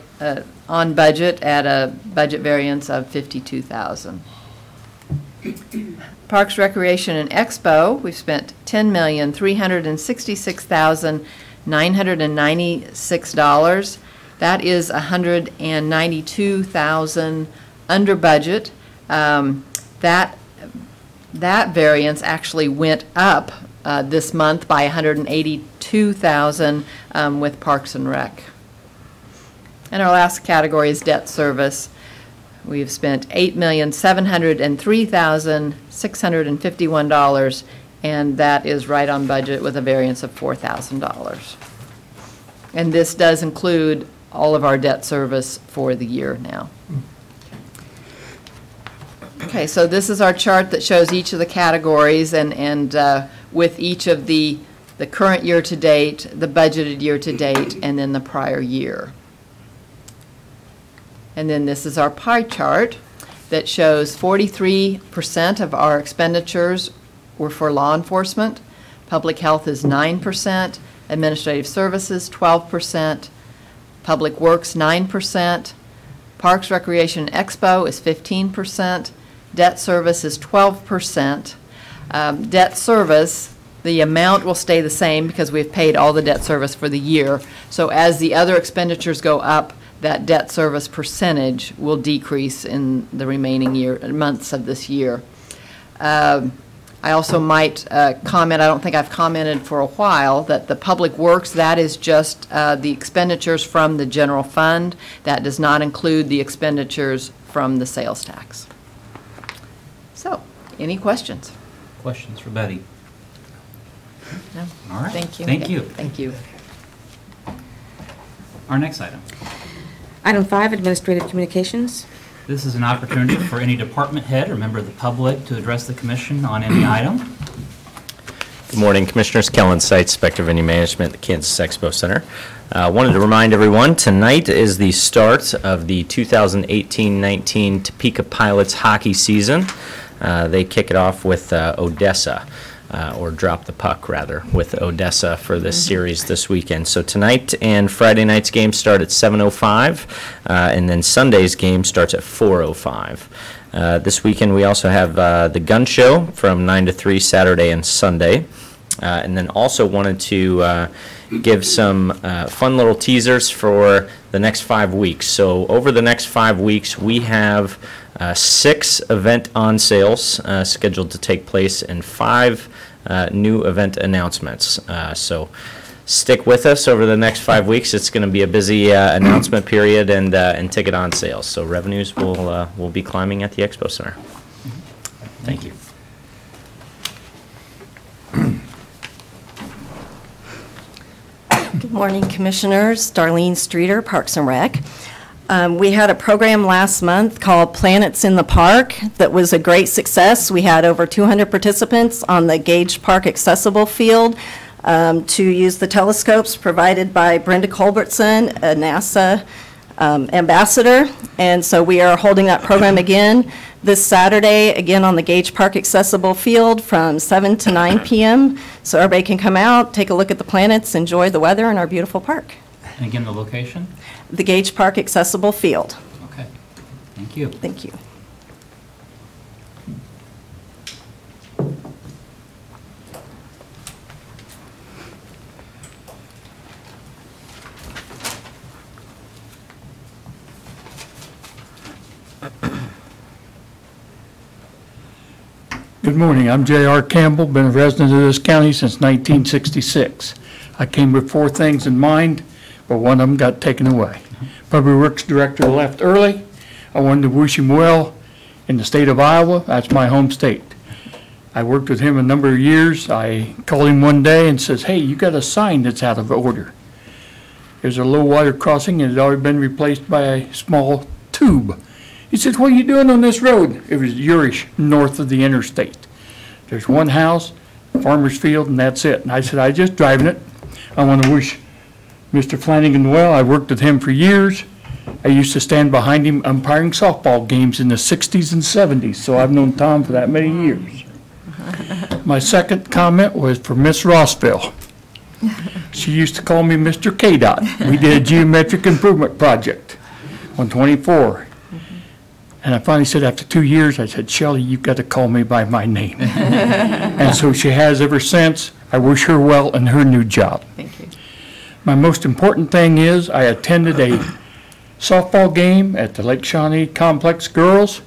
on budget at a budget variance of $52,000. Parks, Recreation, and Expo, we've spent $10,366,996. That is $192,000 under budget. That variance actually went up this month by $182,000 with Parks and Rec. And our last category is debt service. We've spent $8,703,651, and that is right on budget with a variance of $4,000. And this does include all of our debt service for the year now. Okay, so this is our chart that shows each of the categories and with each of the current year to date, the budgeted year to date, and then the prior year. And then this is our pie chart that shows 43% of our expenditures were for law enforcement. Public health is 9%, administrative services 12%, public works 9%, Parks, Recreation, and Expo is 15%, debt service is 12%. Debt service, the amount will stay the same because we've paid all the debt service for the year. So as the other expenditures go up, that debt service percentage will decrease in the remaining months of this year. I also might comment, I don't think I've commented for a while, that the public works, that is just the expenditures from the general fund. That does not include the expenditures from the sales tax. So, any questions? Questions for Betty? No. All right. Thank you. Thank you. Thank you. Our next item. Item 5, Administrative Communications. This is an opportunity for any department head or member of the public to address the commission on any item. Good morning, Commissioners. Kellen Seitz, Inspector of Venue Management at the Kansas Expo Center. Wanted to remind everyone, tonight is the start of the 2018-19 Topeka Pilots hockey season. They kick it off with Odessa. Or drop the puck, rather, with Odessa for this series this weekend. So tonight and Friday night's game start at 7:05, and then Sunday's game starts at 4:05. This weekend we also have the gun show from 9 to 3 Saturday and Sunday. And then also wanted to give some fun little teasers for the next 5 weeks. So over the next 5 weeks we have 6 event on sales scheduled to take place and 5 new event announcements. So stick with us over the next 5 weeks. It's going to be a busy announcement period and ticket on sales. So revenues will be climbing at the Expo Center. Thank you. Good morning, Commissioners. Darlene Streeter, Parks and Rec. We had a program last month called Planets in the Park that was a great success. We had over 200 participants on the Gage Park accessible field to use the telescopes provided by Brenda Culbertson, a NASA ambassador. And so we are holding that program again this Saturday, again on the Gage Park accessible field from 7 to 9 p.m. So everybody can come out, take a look at the planets, enjoy the weather in our beautiful park. And again, the location? The Gage Park accessible field. Okay, thank you. Thank you. Good morning. I'm J.R. Campbell, been a resident of this county since 1966. I came with 4 things in mind, but one of them got taken away. Public Works Director left early. I wanted to wish him well in the state of Iowa. That's my home state. I worked with him a number of years. I called him one day and says, hey, you got a sign that's out of order. There's a low water crossing and it had already been replaced by a small tube. He said, what are you doing on this road? It was Urish, north of the interstate. There's one house, farmer's field, and that's it. And I said, I'm just driving it. I want to wish Mr. Flanagan well. I worked with him for years. I used to stand behind him umpiring softball games in the 60s and 70s, so I've known Tom for that many years. My second comment was for Miss Rossville. She used to call me Mr. KDOT. We did a geometric improvement project on 24. And I finally said, after 2 years, I said, Shelley, you've got to call me by my name. And so she has ever since. I wish her well in her new job. Thank you. My most important thing is I attended a softball game at the Lake Shawnee Complex Girls,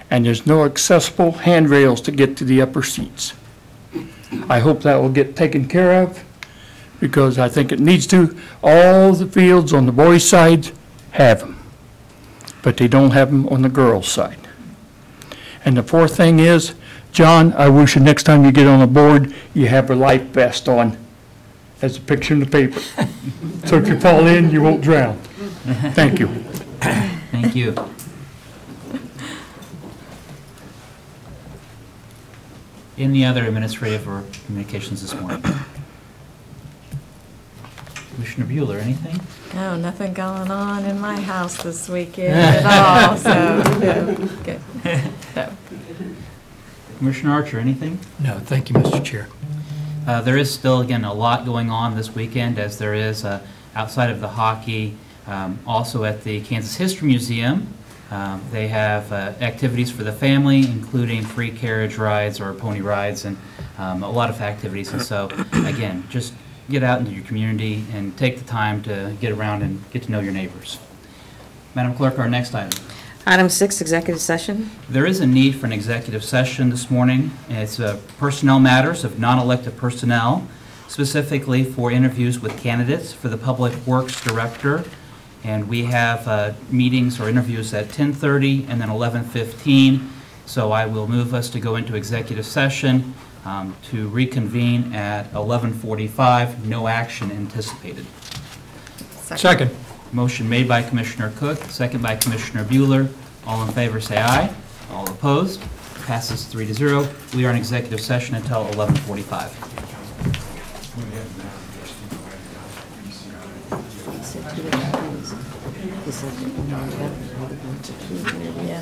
and there's no accessible handrails to get to the upper seats. I hope that will get taken care of because I think it needs to. All the fields on the boys' side have them, but they don't have them on the girls' side. And the 4th thing is, John, I wish the next time you get on a board, you have a life vest on, as a picture in the paper. So if you fall in, you won't drown. Thank you. Thank you. Any other administrative or communications this morning? Commissioner Bueller, anything? No, nothing going on in my house this weekend at all, so, good. So. Commissioner Archer, anything? No, thank you, Mr. Chair. There is still, again, a lot going on this weekend, as there is outside of the hockey, also at the Kansas History Museum. They have activities for the family, including free carriage rides or pony rides, and a lot of activities. And so, again, just get out into your community and take the time to get around and get to know your neighbors. Madam Clerk, our next item. Item 6, executive session. There is a need for an executive session this morning. It's personnel matters of non-elected personnel, specifically for interviews with candidates for the Public Works Director. And we have meetings or interviews at 10:30 and then 11:15. So I will move us to go into executive session to reconvene at 11:45. No action anticipated. Second. Motion made by Commissioner Cook, second by Commissioner Bueller. All in favor say aye. All opposed? Passes 3-0. We are in executive session until 11:45. Yeah.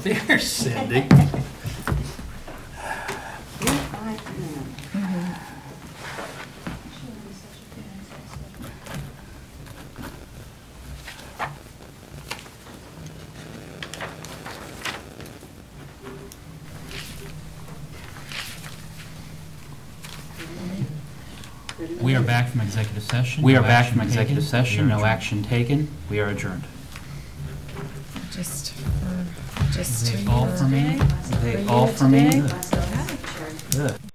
There's Cindy. We are back from executive session. We are No back action from executive taken. session, We are no adjourned. action taken. We are adjourned. Just Is it all for me? Are they all for me? Okay. Good.